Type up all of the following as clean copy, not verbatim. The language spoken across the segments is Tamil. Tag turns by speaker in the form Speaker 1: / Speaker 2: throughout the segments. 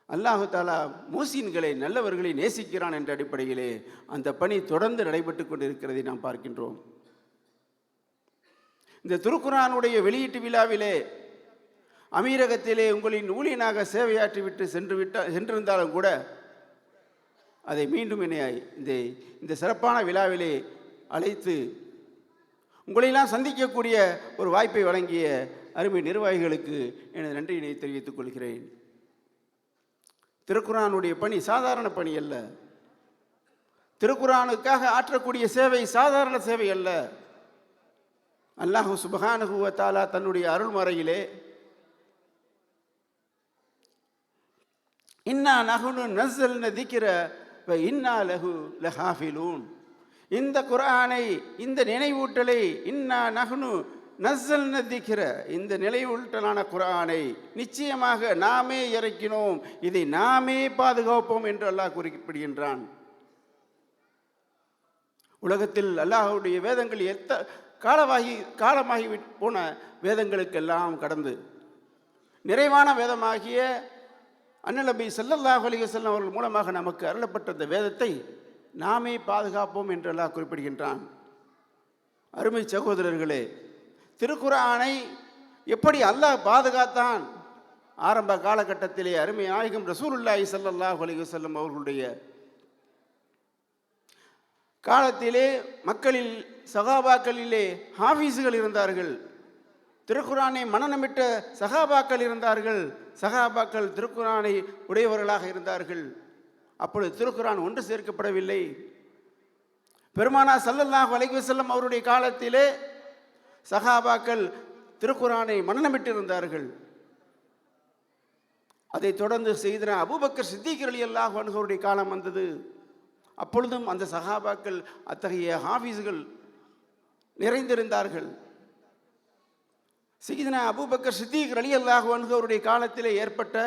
Speaker 1: அல்லாஹு தாலா மூசீன்களை நல்லவர்களை நேசிக்கிறான் என்ற அடிப்படையிலே அந்த பணி தொடர்ந்து நடைபெற்று கொண்டிருக்கிறதை நாம் பார்க்கின்றோம். இந்த திருக்குர்ஆனுடைய வெளியீட்டு விழாவிலே அமீரகத்திலே உங்களின் ஊழியனாக சேவையாற்றிவிட்டு சென்றிருந்தாலும் கூட அதை மீண்டும் என்னை இந்த சிறப்பான விழாவிலே அழைத்து உங்களெல்லாம் சந்திக்கக்கூடிய ஒரு வாய்ப்பை வழங்கிய அருமை நிர்வாகிகளுக்கு எனது நன்றியினை தெரிவித்துக் கொள்கிறேன். திருக்குர்ஆனுடைய பணி சாதாரண பணி அல்ல. திருக்குர்ஆனுக்காக ஆற்றக்கூடிய சேவை சாதாரண சேவை அல்ல. அல்லாஹு சுப்ஹானஹு வ தஆலா தன்னுடைய அருள்மறையிலே இன்னா நஹ்னு நஸ்ஸல்னா திக்ர வ இன்னா லஹு லஹாஃபிலூன், இந்த குர்ஆனை, இந்த நினைவூட்டலை, இன்னா நஹ்னு நஸ்ஸல்னா திக்ர, இந்த நினைவூட்டலான குர்ஆனை நிச்சயமாக நாமே இறக்கினோம், இதை நாமே பாதுகாப்போம் என்று அல்லாஹ் குறிப்பிடுகின்றான். உலகத்தில் அல்லாஹ்வுடைய வேதங்கள் காலமாகி போன வேதங்களுக்கெல்லாம் கடந்து நிறைவான வேதமாகிய அன்னல் நபி ஸல்லல்லாஹு அலைஹி வஸல்லம் அவர்கள் மூலமாக நமக்கு அருளப்பட்ட இந்த வேதத்தை நாமே பாதுகாப்போம் என்று அல்லாஹ் குறிப்பிடுகின்றான். அருமை சகோதரர்களே, திருக்குர்ஆனை எப்படி அல்லாஹ் பாதுகாத்தான்? ஆரம்ப காலகட்டத்திலே அருமை நாயகம் ரசூலுல்லாஹி ஸல்லல்லாஹு அலைஹி வஸல்லம் அவர்களுடைய காலத்திலே மக்களில் சகாபாக்களிலே ஹாஃபீஸுகள் இருந்தார்கள். திருக்குர்ஆனை மனனமிட்ட சகாபாக்கள் இருந்தார்கள். சகாபாக்கள் திருக்குர்ஆனை உடையவர்களாக இருந்தார்கள். அப்பொழுது திருக்குர்ஆன் ஒன்று சேர்க்கப்படவில்லை. பெருமானார் ஸல்லல்லாஹு அலைஹி வஸல்லம் அவருடைய காலத்திலே சகாபாக்கள் திருக்குர்ஆனை மனனமிட்டிருந்தார்கள். அதைத் தொடர்ந்து செய்தன அபூபக்கர் சித்திக் ரலியல்லாஹு அன்ஹு அவருடைய காலம் வந்தது. அப்பொழுதும் அந்த சகாபாக்கள் அத்தகைய ஹாஃபீஸுகள் நிறைந்திருந்தார்கள். சையதுனா அபூபக்கர் சித்திக் ரலியல்லாஹு அன்ஹு அவருடைய காலத்திலே ஏற்பட்ட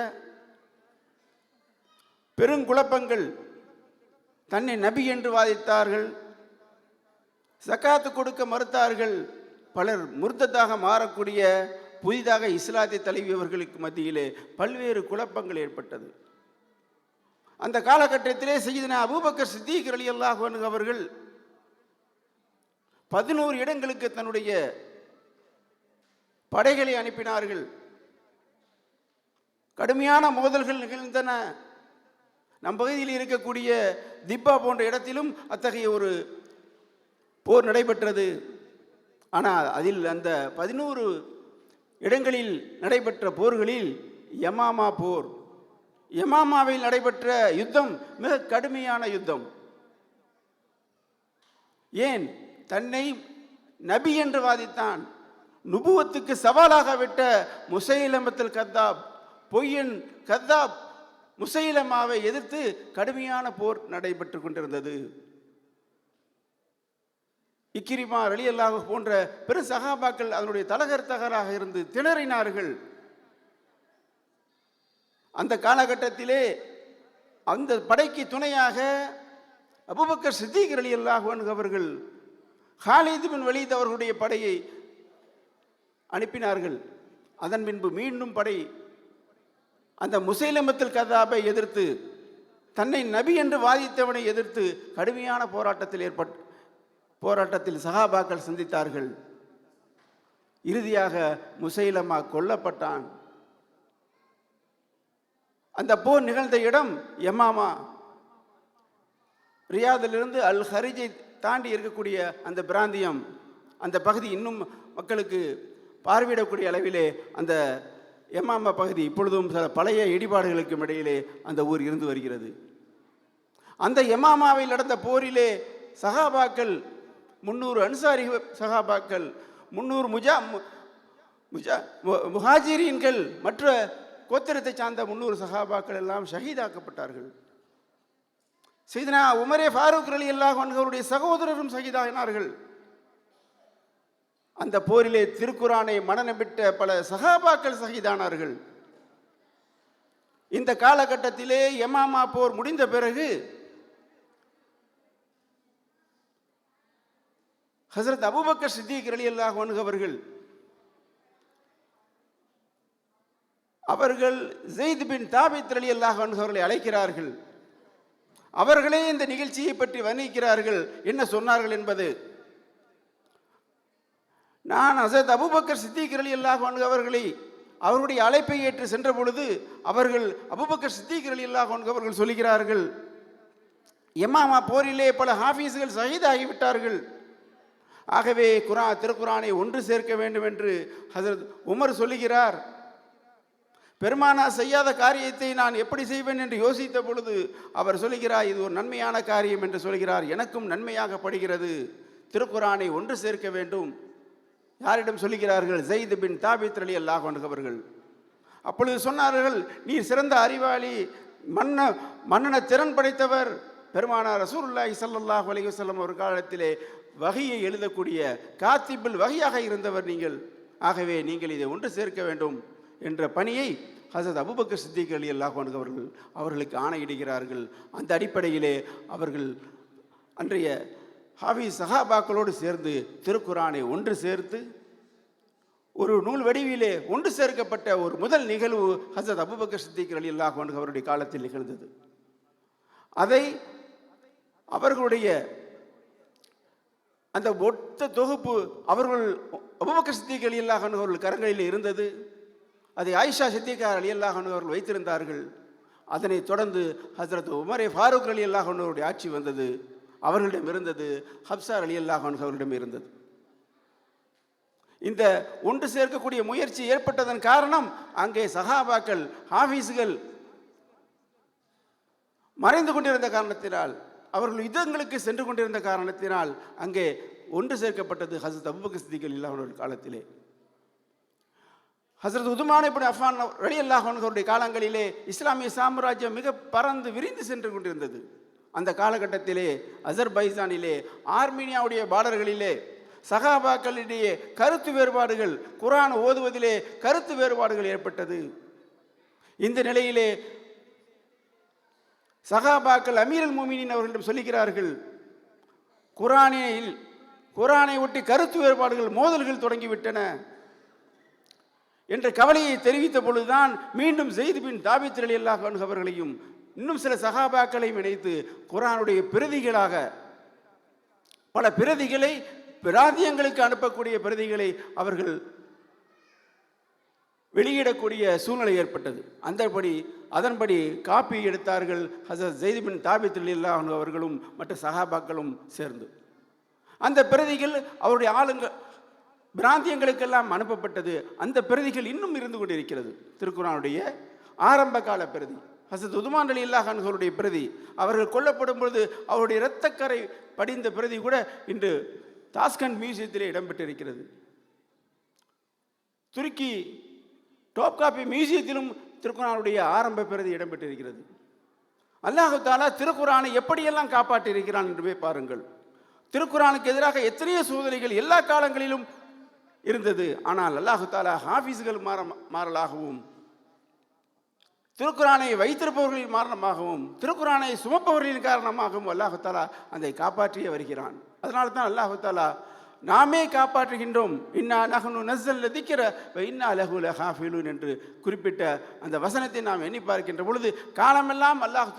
Speaker 1: பெருங்குழப்பங்கள், தன்னை நபி என்று வாதித்தார்கள், ஜகாத்து கொடுக்க மறுத்தார்கள், பலர் முர்த்ததாக மாறக்கூடிய புதிதாக இஸ்லாத்தை தழுவியவர்களுக்கு மத்தியிலே பல்வேறு குழப்பங்கள் ஏற்பட்டது. அந்த காலகட்டத்திலே சையதுனா அபூபக்கர் சித்திக் ரலியல்லாஹு அன்ஹு அவர்கள் 11 இடங்களுக்கு தன்னுடைய படைகளை அனுப்பினார்கள். கடுமையான மோதல்கள் நிகழ்ந்தன. நம் பகுதியில் இருக்கக்கூடிய திப்பா போன்ற இடத்திலும் அத்தகைய ஒரு போர் நடைபெற்றது. ஆனால் அதில் அந்த 11 இடங்களில் நடைபெற்ற போர்களில் யமாமா போர், யமாமாவில் நடைபெற்ற யுத்தம் மிக கடுமையான யுத்தம். ஏன்? தன்னை நபி என்று வாதித்தான், நுபுவத்துக்கு சவாலாக விட்ட முசைலமத்துல் கத்தாப், பொய்யன் கத்தாப் முசைலமாவை எதிர்த்து கடுமையான போர் நடைபெற்று கொண்டிருந்தது. இக்ரிமா ரலியல்லாஹு போன்ற பெரு சகாபாக்கள் அதனுடைய தலகர்த்தகராக இருந்து திணறினார்கள். அந்த காலகட்டத்திலே அந்த படைக்கு துணையாக அபூபக்கர் சித்திக் ரலியல்லாஹு அன்ஹு அவர்கள் ஹாலித் பின் வலீத் அவர்களுடைய படையை அனுப்பினார்கள். அதன் பின்பு மீண்டும் படை அந்த முசைலமத்துல் கதாபை எதிர்த்து, தன்னை நபி என்று வாதித்தவனை எதிர்த்து கடுமையான போராட்டத்தில் சஹாபாக்கள் சந்தித்தார்கள். இறுதியாக முசைலமா கொல்லப்பட்டான். அந்த போர் நிகழ்ந்த இடம் யமாமா. ரியாதிலிருந்து அல் ஹரிஜை தாண்டி இருக்கக்கூடிய அந்த பிராந்தியம், அந்த பகுதி இன்னும் மக்களுக்கு பார்வையிடக்கூடிய அளவிலே அந்த யமாமா பகுதி இப்பொழுதும் சில பழைய இடிபாடுகளுக்கும் இடையிலே அந்த ஊர் இருந்து வருகிறது. அந்த யமாமாவில் நடந்த போரிலே சஹாபாக்கள் 300 அன்சாரி சஹாபாக்கள், 300 முஹாஜிரீன்கள், மற்ற கோத்திரத்தை சார்ந்த 300 சஹாபாக்கள் எல்லாம் ஷஹீதாக்கப்பட்டார்கள். சையதுனா உமரே ஃபாரூக் ரலியல்லாஹு அன்ஹு அவருடைய சகோதரரும் ஷஹீதாகினார்கள். அந்த போரிலே திருக்குர்ஆனை மனனமிட்ட பல சஹாபாக்கள் ஷஹீதானார்கள். இந்த காலகட்டத்திலே யமாமா போர் முடிந்த பிறகு ஹஸரத் அபூபக்கர் சித்திக் ரலியல்லாஹு அன்ஹு அவர்கள் அவர்கள் ஸெய்த் பின் தாபித் ரலியல்லாஹு அன்ஹு அவர்களை அழைக்கிறார்கள். அவர்களே இந்த நிகழ்ச்சியை பற்றி வர்ணிக்கிறார்கள். என்ன சொன்னார்கள் என்பது, நான் ஹஸரத் அபூபக்கர் சித்திக் ரலியல்லாஹு அன்ஹு அவர்களை அவருடைய அழைப்பை ஏற்று சென்ற பொழுது அவர்கள் அபூபக்கர் சித்திக் ரலியல்லாஹு அன்ஹு அவர்கள் சொல்கிறார்கள், யமாமா போரிலே பல ஹாஃபீஸ்கள் ஷஹீதாகிவிட்டார்கள். ஆகவே திருக்குரானை ஒன்று சேர்க்க வேண்டும் என்று ஹஸரத் உமர் சொல்லுகிறார். பெருமானா செய்யாத காரியத்தை நான் எப்படி செய்வேன் என்று யோசித்த பொழுது அவர் சொல்கிறார், இது ஒரு நன்மையான காரியம் என்று சொல்கிறார். எனக்கும் நன்மையாக படுகிறது, திருக்குரானை ஒன்று சேர்க்க வேண்டும். யாரிடம் சொல்லுகிறார்கள்? ஸெய்த் பின் தாபித் ரலியல்லாஹு அன்ஹு அவர்கள். அப்பொழுது சொன்னார்கள், நீர் சிறந்த அறிவாளி, மன்னன திறன் படைத்தவர். பெருமானார் ரசூலுல்லாஹி ஸல்லல்லாஹு அலைஹி வஸல்லம் ஒரு காலத்திலே வஹியை எழுதக்கூடிய காத்திபுல் வஹியாக இருந்தவர் நீங்கள். ஆகவே நீங்கள் இதை ஒன்று சேர்க்க வேண்டும் என்ற பணியை ஹஸரத் அபூபக்கர் சித்திக் ரலியல்லாஹு அன்ஹு அவர்களுக்கு ஆணையிடுகிறார்கள். அந்த அடிப்படையிலே அவர்கள் அன்றைய ஹாஃபிஸ் சஹாபாக்களோடு சேர்ந்து திருக்குரானை ஒன்று சேர்த்து ஒரு நூல் வடிவிலே ஒன்று சேர்க்கப்பட்ட ஒரு முதல் நிகழ்வு ஹஸரத் அபூபக்கர் சித்திக் ரலியல்லாஹு அன்ஹு அவருடைய காலத்தில் நிகழ்ந்தது. அதை அவர்களுடைய அந்த மொத்த தொகுப்பு அவர்கள் அபூபக்கர் சித்திக் ரலியல்லாஹு அன்ஹு அவர்கள் கரங்களில் இருந்தது. அதை ஆயிஷா சித்திகா ரலியல்லாஹு அன்ஹு அவர்கள் வைத்திருந்தார்கள். அதனைத் தொடர்ந்து ஹஸரத் உமரே ஃபாரூக் ரலியல்லாஹு அன்ஹு அவருடைய ஆட்சி வந்தது. அவர்களிடம் இருந்தது. ஹப்ஸா ரலியல்லாஹு அன்ஹு அவர்களிடம் இருந்தது. இந்த ஒன்று சேர்க்கக்கூடிய முயற்சி ஏற்பட்டதன் காரணம், அங்கே சஹாபாக்கள் ஹாஃபீஸ்கள் மறைந்து கொண்டிருந்த காரணத்தினால், அவர்கள் யுத்தங்களுக்கு சென்று கொண்டிருந்த காரணத்தினால் அங்கே ஒன்று சேர்க்கப்பட்டது ஹஸரத் அபூபக்கர் சித்திக் ரலியல்லாஹு அன்ஹு காலத்திலே. ஹஸரத் உஸ்மான் இப்னு அஃபான் ரலியல்லாஹு அன்ஹு அவருடைய காலங்களிலே இஸ்லாமிய சாம்ராஜ்யம் மிக பறந்து விரிந்து சென்று கொண்டிருந்தது. அந்த காலகட்டத்திலே அசர்பைஜானிலே, ஆர்மீனியாவுடைய பார்டர்களிலே சஹாபாக்களிடையே கருத்து வேறுபாடுகள், குர்ஆன் ஓதுவதிலே கருத்து வேறுபாடுகள் ஏற்பட்டது. இந்த நிலையிலே சஹாபாக்கள் அமீருல் முஃமினீன் அவர்களிடம் சொல்லுகிறார்கள், குர்ஆனை ஒட்டி கருத்து வேறுபாடுகள், மோதல்கள் தொடங்கிவிட்டன என்ற கவலையை தெரிவித்த பொழுதுதான் மீண்டும் ஸெய்த் பின் தாபித் ரலியல்லாஹு அன்ஹு அவர்களையும் இன்னும் சில சஹாபாக்களையும் இணைத்து குர்ஆனுடைய பிரதிகளாக பல பிரதிகளை, பிராந்தியங்களுக்கு அனுப்பக்கூடிய பிரதிகளை அவர்கள் வெளியிடக்கூடிய சூழ்நிலை ஏற்பட்டது. அதன்படி காப்பி எடுத்தார்கள் ஹஸரத் ஸெய்த் பின் தாபித் ரலியல்லாஹு அன்ஹு அவர்களும் மற்ற சஹாபாக்களும் சேர்ந்து. அந்த பிரதிகள் அவருடைய பிராந்தியங்களுக்கெல்லாம் அனுப்பப்பட்டது. அந்த பிரதிகள் இன்னும் இருந்து கொண்டிருக்கிறது. திருக்குர்ஆனுடைய ஆரம்ப கால பிரதி ஹஸரத் உஸ்மான் ரலியல்லாஹு அன்ஹு அவருடைய பிரதி, அவர்கள் கொல்லப்படும் பொழுது அவருடைய இரத்தக்கரை படிந்த பிரதி கூட இன்று தாஸ்கண்ட் மியூசியத்திலே இடம்பெற்றிருக்கிறது. துருக்கி டோப்காபி மியூசியத்திலும் திருக்குர்ஆனுடைய ஆரம்ப பிரதி இடம்பெற்றிருக்கிறது. அல்லாஹ் தஆலா திருக்குர்ஆனை எப்படியெல்லாம் காப்பாற்றியிருக்கிறான் என்று பாருங்கள். திருக்குர்ஆனுக்கு எதிராக எத்தனையோ சோதனைகள் எல்லா காலங்களிலும் இருந்தது. ஆனால் அல்லாஹ் தஆலா ஹாஃபிஸ்கள் மாறலாகவும், திருக்குர்ஆனை வைத்திருப்பவர்களின் காரணமாகவும், திருக்குர்ஆனை சுமப்பவர்களின் காரணமாகவும் அல்லாஹ் தஆலா அதை காப்பாற்றியே வருகிறான். அதனால தான் அல்லாஹ் தஆலா நாமே காப்பாற்றுகின்றோம், இன்னா நஹ்னு நஸ்ஸல்ன திக்ர வ இன்னா லஹு லஹாஃபிலூன் என்று குறிப்பிட்ட அந்த வசனத்தை நாம் எண்ணி பார்க்கின்ற பொழுது காலமெல்லாம் அல்லாஹ்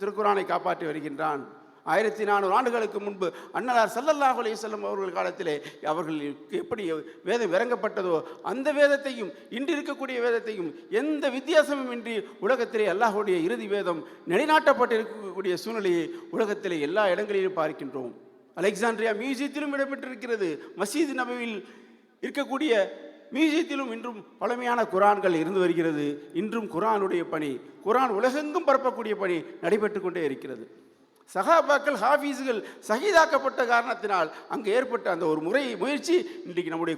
Speaker 1: திருக்குர்ஆனை காப்பாற்றி வருகின்றான். 1400 ஆண்டுகளுக்கு முன்பு அன்னலார் ஸல்லல்லாஹு அலைஹி வஸல்லம் அவர்கள் காலத்திலே அவர்களுக்கு எப்படி வேதம் இறங்கப்பட்டதோ அந்த வேதத்தையும் இன்று இருக்கக்கூடிய வேதத்தையும் எந்த வித்தியாசமும் இன்றி உலகத்திலே அல்லாஹ்வுடைய இறுதி வேதம் நிலைநாட்டப்பட்டிருக்கக்கூடிய சூழ்நிலையை உலகத்திலே எல்லா இடங்களிலும் பார்க்கின்றோம். அலெக்சாண்ட்ரியா மியூசியத்திலும் இடம்பெற்றிருக்கிறது. மஸ்ஜித் நபவியில் இருக்கக்கூடிய மியூசியத்திலும் இன்றும் பழமையான குர்ஆன்கள் இருந்து வருகிறது. இன்றும் குர்ஆனுடைய பணி, குர்ஆன் உலகெங்கும் பரப்பக்கூடிய பணி நடைபெற்று கொண்டே இருக்கிறது. சஹாபாக்கள் ஹாஃபீஸ்கள் ஷஹீதாக்கப்பட்ட காரணத்தினால் அங்கு ஏற்பட்ட அந்த ஒரு முயற்சி இன்றைக்கு நம்முடைய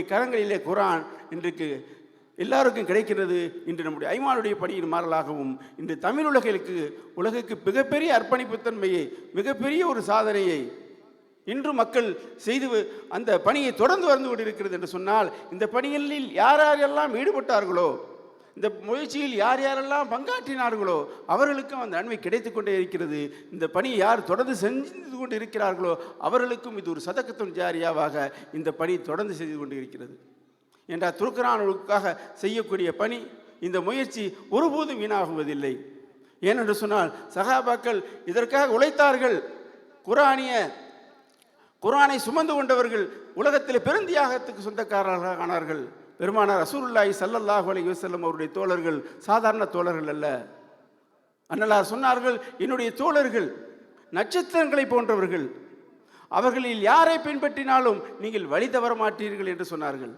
Speaker 1: கரங்களிலே குர்ஆன் இன்றைக்கு எல்லாருக்கும் கிடைக்கிறது. இன்று நம்முடைய ஐமானுடைய பணியின் மாறலாகவும் இன்று தமிழ் உலகுக்கு மிகப்பெரிய அர்ப்பணிப்புத்தன்மையை, மிகப்பெரிய ஒரு சாதனையை இன்று மக்கள் செய்து அந்த பணியை தொடர்ந்து வந்து கொண்டிருக்கிறது என்று சொன்னால், இந்த பணிகளில் யாரெல்லாம் ஈடுபட்டார்களோ, இந்த முயற்சியில் யாரெல்லாம் பங்காற்றினார்களோ அவர்களுக்கும் அந்த நன்மை கிடைத்து கொண்டே இருக்கிறது. இந்த பணியை யார் தொடர்ந்து செஞ்சு கொண்டு இருக்கிறார்களோ அவர்களுக்கும் இது ஒரு சதகத்துன் ஜாரியாவாக இந்த பணி தொடர்ந்து செய்து கொண்டு இருக்கிறது. என்ற திருக்குர்ஆனுக்காக செய்யக்கூடிய பணி, இந்த முயற்சி ஒருபோதும் வீணாகுவதில்லை. ஏனென்று சொன்னால் சஹாபாக்கள் இதற்காக உழைத்தார்கள். குர்ஆனை சுமந்து கொண்டவர்கள் உலகத்தில் பெருந்தியாகத்துக்கு சொந்தக்காரர்களாக ஆனார்கள். பெருமானார் ரசூலுல்லாஹி ஸல்லல்லாஹு அலைஹி வஸல்லம் அவருடைய தோழர்கள் சாதாரண தோழர்கள் அல்ல. அன்னலார் சொன்னார்கள், என்னுடைய தோழர்கள் நட்சத்திரங்களை போன்றவர்கள், அவர்களில் யாரை பின்பற்றினாலும் நீங்கள் வழி தவற மாட்டீர்கள் என்று சொன்னார்கள்.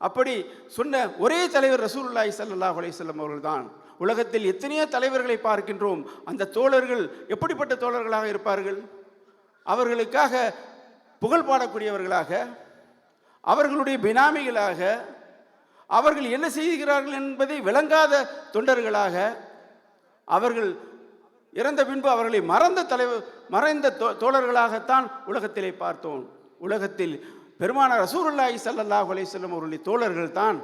Speaker 1: அப்படி சொன்ன ஒரே தலைவர் ரசூலுல்லாஹி ஸல்லல்லாஹு அலைஹி வஸல்லம் அவர்கள் தான். உலகத்தில் எத்தனையோ தலைவர்களை பார்க்கின்றோம். அந்த தோழர்கள் எப்படிப்பட்ட தோழர்களாக இருப்பார்கள்? அவர்களுக்காக புகழ் பாடக்கூடியவர்களாக, அவர்களுடைய பினாமிகளாக, அவர்கள் என்ன செய்கிறார்கள் என்பதை விளங்காத தொண்டர்களாக, அவர்கள் இறந்த பின்பு அவர்களை மறைந்த தோழர்களாகத்தான் உலகத்திலே பார்த்தோம். உலகத்தில் பெருமானார் ரசூலுல்லாஹி ஸல்லல்லாஹு அலைஹி வஸல்லம் அவர்களுடைய தோழர்கள் தான்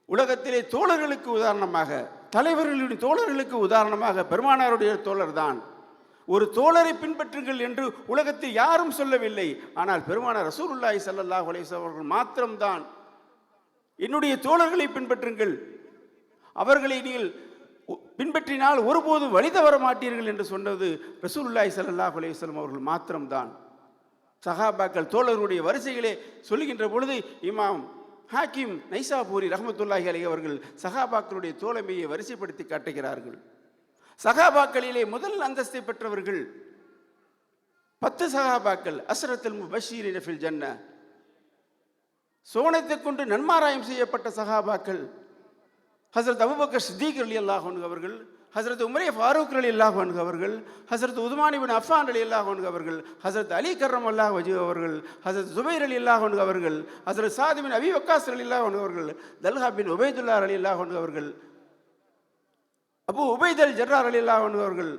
Speaker 1: உலகத்திலே தோழர்களுக்கு உதாரணமாக, தலைவர்களுடைய தோழர்களுக்கு உதாரணமாக பெருமானாருடைய தோழர் தான். ஒரு தோழரை பின்பற்றுங்கள் என்று உலகத்தில் யாரும் சொல்லவில்லை. ஆனால் பெருமானார் ரசூலுல்லாஹி ஸல்லல்லாஹு அலைஹி வஸல்லம் அவர்கள் மாத்திரம்தான் என்னுடைய தோழர்களை பின்பற்றுங்கள், அவர்களை நீங்கள் பின்பற்றினால் ஒருபோது வழி தவற மாட்டீர்கள் என்று சொன்னது ரசூலுல்லாஹி ஸல்லல்லாஹு அலைஹி வஸல்லம் அவர்கள் மாத்திரம்தான். சஹாபாக்கள் தோழர்களுடைய வரிசைகளே சொல்லுகின்ற பொழுது இமாம் ஹாக்கிம் நைசாபூரி ரஹ்மத்துல்லாஹி அலைஹி அவர்கள் சஹாபாக்களுடைய தோழமையை வரிசைப்படுத்தி காட்டுகிறார்கள். சஹாபாக்களிலே முதல் அந்தஸ்தை பெற்றவர்கள் 10 சஹாபாக்கள், அஸ்ரத்துல் முபஷ்ஷிரீன ஃபில் ஜன்னah, சோனத்தை கொண்டு நன்மாராயம் செய்யப்பட்ட சஹாபாக்கள். ஹஸ்ரத் அபூபக்கர் சித்திக் ரலியல்லாஹு அன்ஹு அவர்கள், ஹஸ்ரத் உமரே ஃபாரூக் ரலியல்லாஹு அன்ஹு அவர்கள், ஹஸ்ரத் உஸ்மான் இப்னு அஃபான் ரலியல்லாஹு அன்ஹு அவர்கள், ஹஸ்ரத் அலி கர்ரமல்லாஹு வஜ்ஹு அவர்கள், ஹஸ்ரத் ஜுபைர் ரலியல்லாஹு அன்ஹு அவர்கள், ஹஸ்ரத் சாத் பின் அபி வக்காஸ் ரலியல்லாஹு அன்ஹு அவர்கள், தல்ஹா பின் உபைதுல்லா ரலியல்லாஹு அன்ஹு அவர்கள், அபு உபைத் அல் ஜர்ரா ரலியல்லாஹு அன்ஹு அவர்கள்,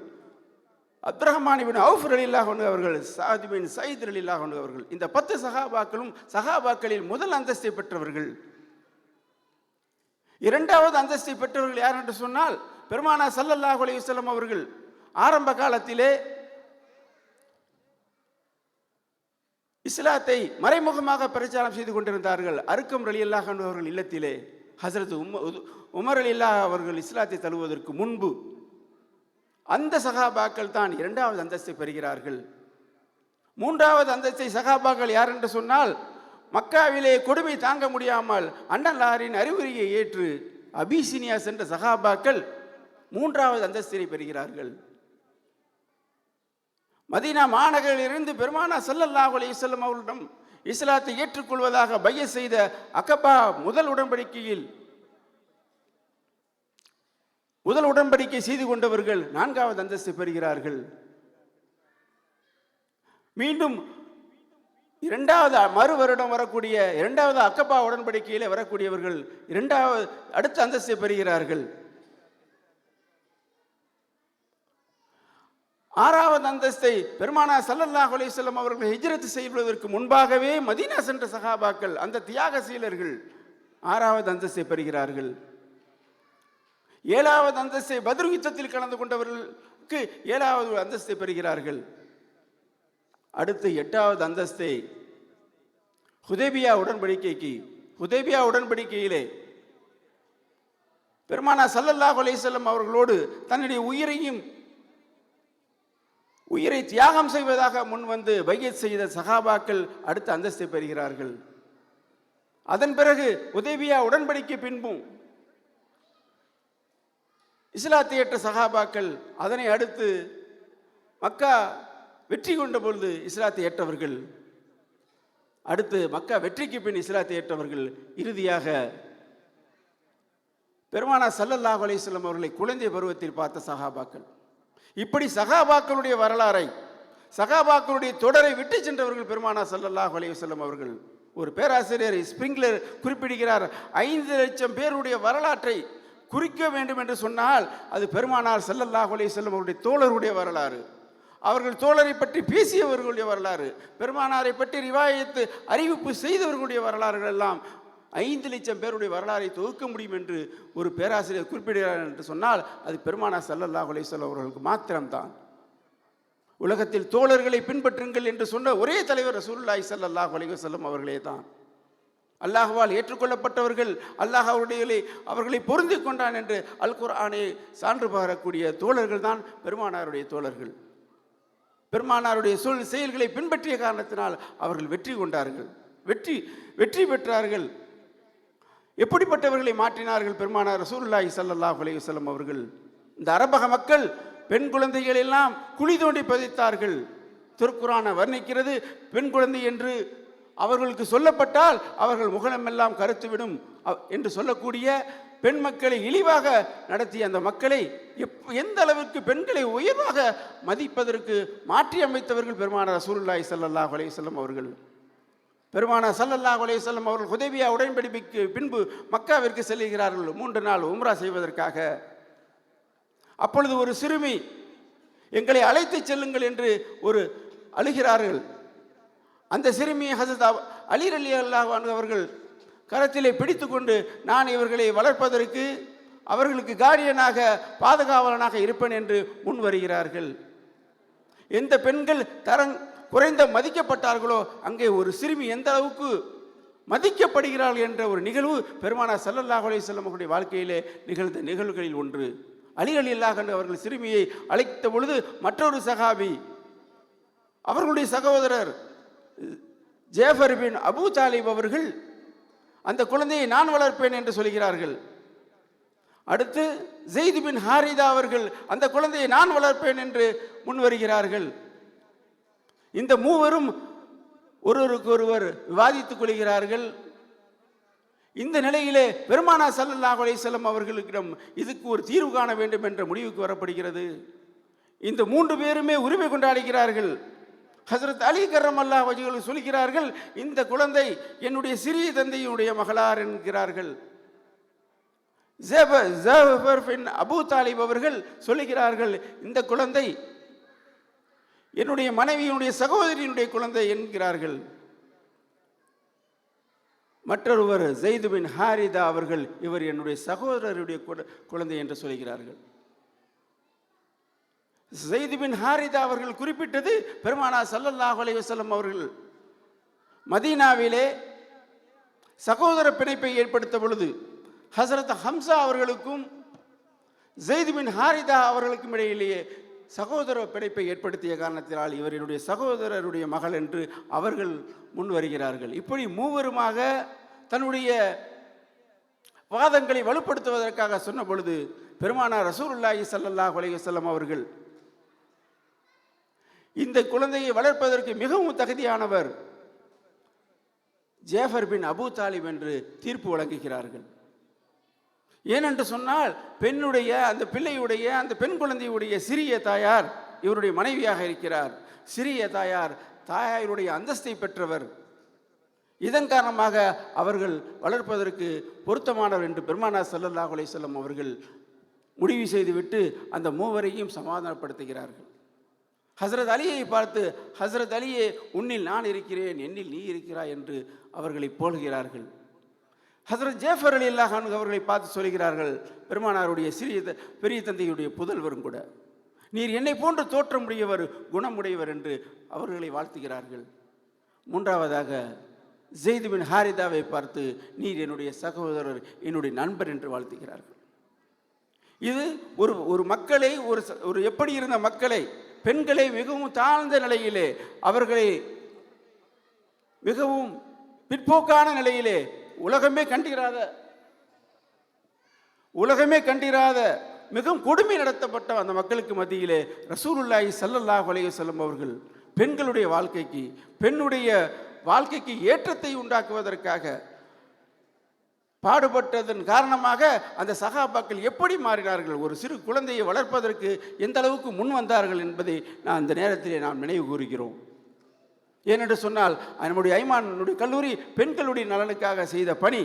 Speaker 1: அப்துர்ரஹ்மான் இப்னு அவுஃப் ரலியல்லாஹு அன்ஹு அவர்கள், சாத் பின் சயீத் ரலியல்லாஹு அன்ஹு அவர்கள். இந்த 10 சஹாபாக்களும் சஹாபாக்களில் முதல் அந்தஸ்தை பெற்றவர்கள். இரண்டாவது அந்தஸ்தை பெற்றவர்கள் யார் என்று சொன்னால் பெருமானார் ஸல்லல்லாஹு அலைஹி வஸல்லம் அவர்கள் ஆரம்ப காலத்திலே இஸ்லாத்தை மறைமுகமாக பிரச்சாரம் செய்து கொண்டிருந்தார்கள். அர்க்கம் ரலியல்லாஹு அன்ஹு அவர்கள் இல்லத்திலே ஹஸ்ரத் உமர் ரலியல்லாஹு அவர்கள் இஸ்லாத்தை தழுவுவதற்கு முன்பு அந்த சஹாபாக்கள் தான் இரண்டாவது அந்தஸ்தை பெறுகிறார்கள். மூன்றாவது அந்தஸ்தை சஹாபாக்கள் யார் என்று சொன்னால் மக்காவிலே கொடுமை தாங்க முடியாமல் அண்ணலாரின் அறிவுரையை ஏற்று அபிசீனியா சென்ற சஹாபாக்கள் மூன்றாவது அந்தஸ்தினை பெறுகிறார்கள். மதீனா மாநகரிலிருந்து பெருமானார் ஸல்லல்லாஹு அலைஹி வஸல்லம் அவர்களிடம் இஸ்லாத்தை ஏற்றுக்கொள்வதாக பைஅத் செய்த அகபா முதல் உடன்படிக்கை செய்து கொண்டவர்கள் நான்காவது அந்தஸ்தை பெறுகிறார்கள். மீண்டும் இரண்டாவது மறு வருடம் வரக்கூடிய இரண்டாவது அக்கபா உடன்படிக்கையிலே வரக்கூடியவர்கள் இரண்டாவது அடுத்த அந்தஸ்தை பெறுகிறார்கள். ஆறாவது அந்தஸ்தை பெருமானார் ஸல்லல்லாஹு அலைஹி வஸல்லம் அவர்கள் ஹிஜ்ரத் செய்வதற்கு முன்பாகவே மதீனா சென்ற சஹாபாக்கள், அந்த தியாகசீலர்கள் ஆறாவது அந்தஸ்தை பெறுகிறார்கள். ஏழாவது அந்தஸ்தை பத்ர் யுத்தத்தில் கலந்து கொண்டவர்களுக்கு ஏழாவது அந்தஸ்தை பெறுகிறார்கள். அடுத்து எட்டாவது அந்தஸ்தை ஹுதைபியா உடன்படிக்கையிலே பெருமானார் ஸல்லல்லாஹு அலைஹி வஸல்லம் அவர்களோடு தன்னுடைய உயிரை தியாகம் செய்வதாக முன் வந்து பைஅத் செய்த சஹாபாக்கள் அடுத்த அந்தஸ்தை பெறுகிறார்கள். அதன் பிறகு ஹுதைபியா உடன்படிக்கை பின்பும் இஸ்லாத்தை ஏற்ற சஹாபாக்கள், அதனை அடுத்து மக்கா வெற்றி கொண்ட பொழுது இஸ்லாத்தை ஏற்றவர்கள், அடுத்து மக்கா வெற்றிக்கு பின் இஸ்லாத்தை ஏற்றவர்கள், இறுதியாக பெருமானார் ஸல்லல்லாஹு அலைஹி வஸல்லம் அவர்களை குழந்தை பருவத்தில் பார்த்த சஹாபாக்கள். இப்படி சஹாபாக்களுடைய வரலாறை, சஹாபாக்களுடைய தொடரை விட்டு சென்றவர்கள் பெருமானார் ஸல்லல்லாஹு அலைஹி வஸல்லம் அவர்கள். ஒரு பேராசிரியர் ஸ்பிரிங்லர் குறிப்பிடுகிறார், 5 லட்சம் பேருடைய வரலாற்றை குறிக்க வேண்டும் என்று சொன்னால் அது பெருமானார் ஸல்லல்லாஹு அலைஹி வஸல்லம் அவருடைய தோழருடைய வரலாறு, அவர்கள் தோழரை பற்றி பேசியவர்களுடைய வரலாறு, பெருமானாரை பற்றி ரிவாயத்து அறிவிப்பு செய்தவர்களுடைய வரலாறுகள் எல்லாம் 5 லட்சம் பேருடைய வரலாறை தொகுக்க முடியும் என்று ஒரு பேராசிரியர் குறிப்பிடுகிறார் என்று சொன்னால் அது பெருமானார் ஸல்லல்லாஹு அலைஹி வஸல்லம் அவர்களுக்கு மாத்திரம்தான். உலகத்தில் தோழர்களை பின்பற்றுங்கள் என்று சொன்ன ஒரே தலைவர் ரசூலுல்லாஹி ஸல்லல்லாஹு அலைஹி வஸல்லம் அவர்களே தான். அல்லாஹ்வால் ஏற்றுக்கொள்ளப்பட்டவர்கள், அல்லாஹ் அவர்களை பொருந்தி கொண்டான் என்று அல் குர்ஆனை சான்று பகரக்கூடிய தோழர்கள் தான் பெருமானாருடைய தோழர்கள். பெருமானாருடைய செயல்களை பின்பற்றிய காரணத்தினால் அவர்கள் வெற்றி கொண்டார்கள், வெற்றி பெற்றார்கள். எப்படிப்பட்டவர்களை மாற்றினார்கள் பெருமானார் ரசூலுல்லாஹி ஸல்லல்லாஹு அலைஹி வஸல்லம் அவர்கள்? இந்த அரபக மக்கள் பெண் குழந்தைகள் எல்லாம் குழி தோண்டி பதித்தார்கள். திருக்குர்ஆன் வர்ணிக்கிறது, பெண் குழந்தை என்று அவர்களுக்கு சொல்லப்பட்டால் அவர்கள் முகமெல்லாம் கருத்துவிடும் என்று சொல்லக்கூடிய பெண் மக்களை இழிவாக நடத்திய அந்த மக்களை எந்த அளவிற்கு பெண்களை உயர்வாக மதிப்பதற்கு மாற்றி அமைத்தவர்கள் பெருமானார் ரசூலுல்லாஹி ஸல்லல்லாஹு அலைஹி வஸல்லம் அவர்கள். பெருமானார் ஸல்லல்லாஹு அலைஹி வஸல்லம் அவர்கள் ஹுதைபியா உடன்படிக்கைக்கு பின்பு மக்காவிற்கு செல்கிறார்கள் 3 நாள் உம்ரா செய்வதற்காக. அப்பொழுது ஒரு சிறுமி எங்களை அழைத்து செல்லுங்கள் என்று அழுகிறார்கள். அந்த சிறுமியை ஹஸரத் அலி ரலியல்லாஹு அன்ஹு அவர்கள் கரத்திலே பிடித்து கொண்டு, நான் இவர்களை வளர்ப்பதற்கு அவர்களுக்கு கார்டியனாக பாதுகாவலனாக இருப்பேன் என்று முன் வருகிறார்கள். எந்த பெண்கள் குறைந்த மதிக்கப்பட்டார்களோ அங்கே ஒரு சிறுமி எந்த அளவுக்கு மதிக்கப்படுகிறார்கள் என்ற ஒரு நிகழ்வு பெருமானார் ஸல்லல்லாஹு அலைஹி வஸல்லம் அவருடைய வாழ்க்கையிலே நிகழ்ந்த நிகழ்வுகளில் ஒன்று. அலி ரலியல்லாஹு அன்ஹு அவர்கள் சிறுமியை அழைத்த பொழுது மற்றொரு சஹாபி, அவர்களுடைய சகோதரர் ஜேஃபர் பின் அபூ தாலிப் அவர்கள் அந்த குழந்தையை நான் வளர்ப்பேன் என்று சொல்கிறார்கள். அடுத்து ஸெய்த் பின் ஹாரிதா அவர்கள் அந்த குழந்தையை நான் வளர்ப்பேன் என்று முன் வருகிறார்கள். இந்த மூவரும் ஒருவருக்கொருவர் விவாதித்துக் கொள்கிறார்கள். இந்த நிலையிலே பெருமானார் ஸல்லல்லாஹு அலைஹி வஸல்லம் அவர்களிடம் இதுக்கு ஒரு தீர்வு காண வேண்டும் என்ற முடிவுக்கு வரப்படுகிறது. இந்த 3 பேருமே உரிமை கொண்டாடுகிறார்கள். ஹஸரத் அலி கர்ரமல்லாஹு வஜ்ஹு சொல்கிறார்கள், இந்த குழந்தை என்னுடைய சிறிய தந்தையுடைய மகளார் என்கிறார்கள். ஜஃபர் பின் அபூ தாலிப் அவர்கள் சொல்லுகிறார்கள், இந்த குழந்தை என்னுடைய மனைவியினுடைய சகோதரியினுடைய குழந்தை என்கிறார்கள். மற்றொருவர் ஸெய்த் பின் ஹாரிதா அவர்கள், இவர் என்னுடைய சகோதரருடைய குழந்தை என்று சொல்கிறார்கள். ஸெய்த் பின் ஹாரிதா அவர்கள் குறிப்பிட்டது, பெருமானார் ஸல்லல்லாஹு அலைஹி வஸல்லம் அவர்கள் மதீனாவிலே சகோதர பிணைப்பை ஏற்படுத்த பொழுது ஹஸரத் ஹம்சா அவர்களுக்கும் ஸெய்த் பின் ஹாரிதா அவர்களுக்கும் இடையிலேயே சகோதர பிணைப்பை ஏற்படுத்திய காரணத்தினால் இவர் என்னுடைய சகோதரருடைய மகள் என்று அவர்கள் முன் வருகிறார்கள். இப்படி மூவருமாக தன்னுடைய வாதங்களை வலுப்படுத்துவதற்காக சொன்ன பொழுது பெருமானார் ரசூலுல்லாஹி ஸல்லல்லாஹு அலைஹி வஸல்லம் அவர்கள் இந்த குழந்தையை வளர்ப்பதற்கு மிகவும் தகுதியானவர் ஜேஃபர் பின் அபூ தாலிப் என்று தீர்ப்பு வழங்குகிறார்கள். ஏனென்று சொன்னால் அந்த பிள்ளையுடைய அந்த பெண் குழந்தையுடைய சிறிய தாயார் இவருடைய மனைவியாக இருக்கிறார். சிறிய தாயாருடைய அந்தஸ்தை பெற்றவர். இதன் காரணமாக அவர்கள் வளர்ப்பதற்கு பொருத்தமானவர் என்று பெருமானார் ஸல்லல்லாஹு அலைஹி வஸல்லம் அவர்கள் முடிவு செய்துவிட்டு அந்த மூவரையும் சமாதானப்படுத்துகிறார்கள். ஹஸரத் அலியை பார்த்து, ஹஸரத் அலியே, உன்னில் நான் இருக்கிறேன், என்னில் நீ இருக்கிறாய் என்று அவர்களை போல்கிறார்கள். ஹஸரத் ஜேஃபர் ரலியல்லாஹு அன்ஹு அவர்களை பார்த்து சொல்கிறார்கள், பெருமானாருடைய பெரிய தந்தையுடைய புதல்வரும் கூட, நீர் என்னை போன்று தோற்றமுடையவர், குணமுடையவர் என்று அவர்களை வாழ்த்துகிறார்கள். மூன்றாவதாக ஸெய்த் பின் ஹாரிதாவை பார்த்து, நீர் என்னுடைய சகோதரர், என்னுடைய நண்பர் என்று வாழ்த்துகிறார்கள். இது ஒரு மக்களை எப்படி இருந்த மக்களை, பெண்களை மிகவும் தாழ்ந்த நிலையிலே, அவர்களை மிகவும் பிற்போக்கான நிலையிலே, உலகமே கண்டிராத மிகவும் கொடுமை நடத்தப்பட்ட அந்த மக்களுக்கு மத்தியிலே ரசூலுல்லாஹி ஸல்லல்லாஹு அலைஹி வஸல்லம் அவர்கள் பெண்களுடைய பெண்ணுடைய வாழ்க்கைக்கு ஏற்றத்தை உண்டாக்குவதற்காக பாடுபட்டதன் காரணமாக அந்த சஹாபாக்கள் எப்படி மாறினார்கள், ஒரு சிறு குழந்தையை வளர்ப்பதற்கு எந்த அளவுக்கு முன் வந்தார்கள் என்பதை இந்த நேரத்திலே நாம் நினைவு கூறுகிறோம். ஏனென்று சொன்னால் நம்முடைய ஐமானுடைய கல்லூரி பெண்களுடைய நலனுக்காக செய்த பணி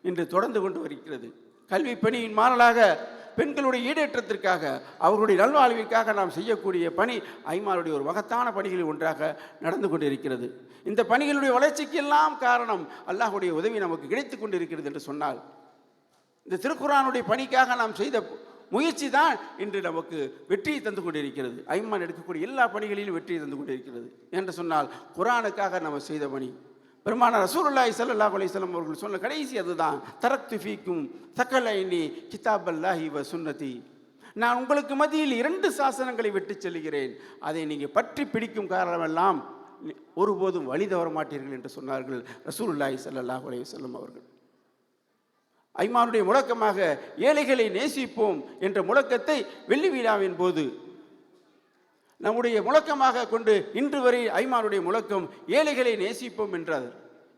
Speaker 1: இன்று தொடர்ந்து கொண்டு வருகிறது. கல்வி பணியின் மாறலாக பெண்களுடைய ஈடேற்றத்திற்காக, அவர்களுடைய நல்வாழ்விற்காக நாம் செய்யக்கூடிய பணி ஐமானுடைய ஒரு மகத்தான பணிகளில் ஒன்றாக நடந்து கொண்டிருக்கிறது. இந்த பணிகளுடைய வளர்ச்சிக்கு எல்லாம் காரணம் அல்லாஹ்வுடைய உதவி நமக்கு கிடைத்து கொண்டிருக்கிறது என்று சொன்னால், இந்த திருக்குர்ஆனுடைய பணிக்காக நாம் செய்த முயற்சி தான் இன்று நமக்கு வெற்றியை தந்து கொண்டிருக்கிறது. ஐமான் எடுக்கக்கூடிய எல்லா பணிகளிலும் வெற்றியை தந்து கொண்டிருக்கிறது என்று சொன்னால், குர்ஆனுக்காக நம்ம செய்த பணி, பெருமானார் ரசூலுல்லாஹி ஸல்லல்லாஹு அலைஹி வஸல்லம் அவர்கள் சொன்ன கடைசி அதுதான், தரக்து ஃபீக்கும் தக்கலைனி கிதாபல்லாஹி வ சுன்னதி. நான் உங்களுக்கு மத்தியில் 2 சாசனங்களை விட்டு செல்கிறேன், அதை நீங்கள் பற்றி பிடிக்கும் காரணமெல்லாம் ஒருபோதும் வழி தவற மாட்டீர்கள் என்று சொன்னார்கள் ரசூலுல்லாஹி ஸல்லல்லாஹு அலைஹி வஸல்லம் அவர்கள். ஐமானுடைய முழக்கமாக ஏழைகளை நேசிப்போம் என்ற முழக்கத்தை வெள்ளி விழாவின் போது நம்முடைய முழக்கமாக கொண்டு இன்று வரை ஐமானுடைய முழக்கம் ஏழைகளை நேசிப்போம் என்றார்.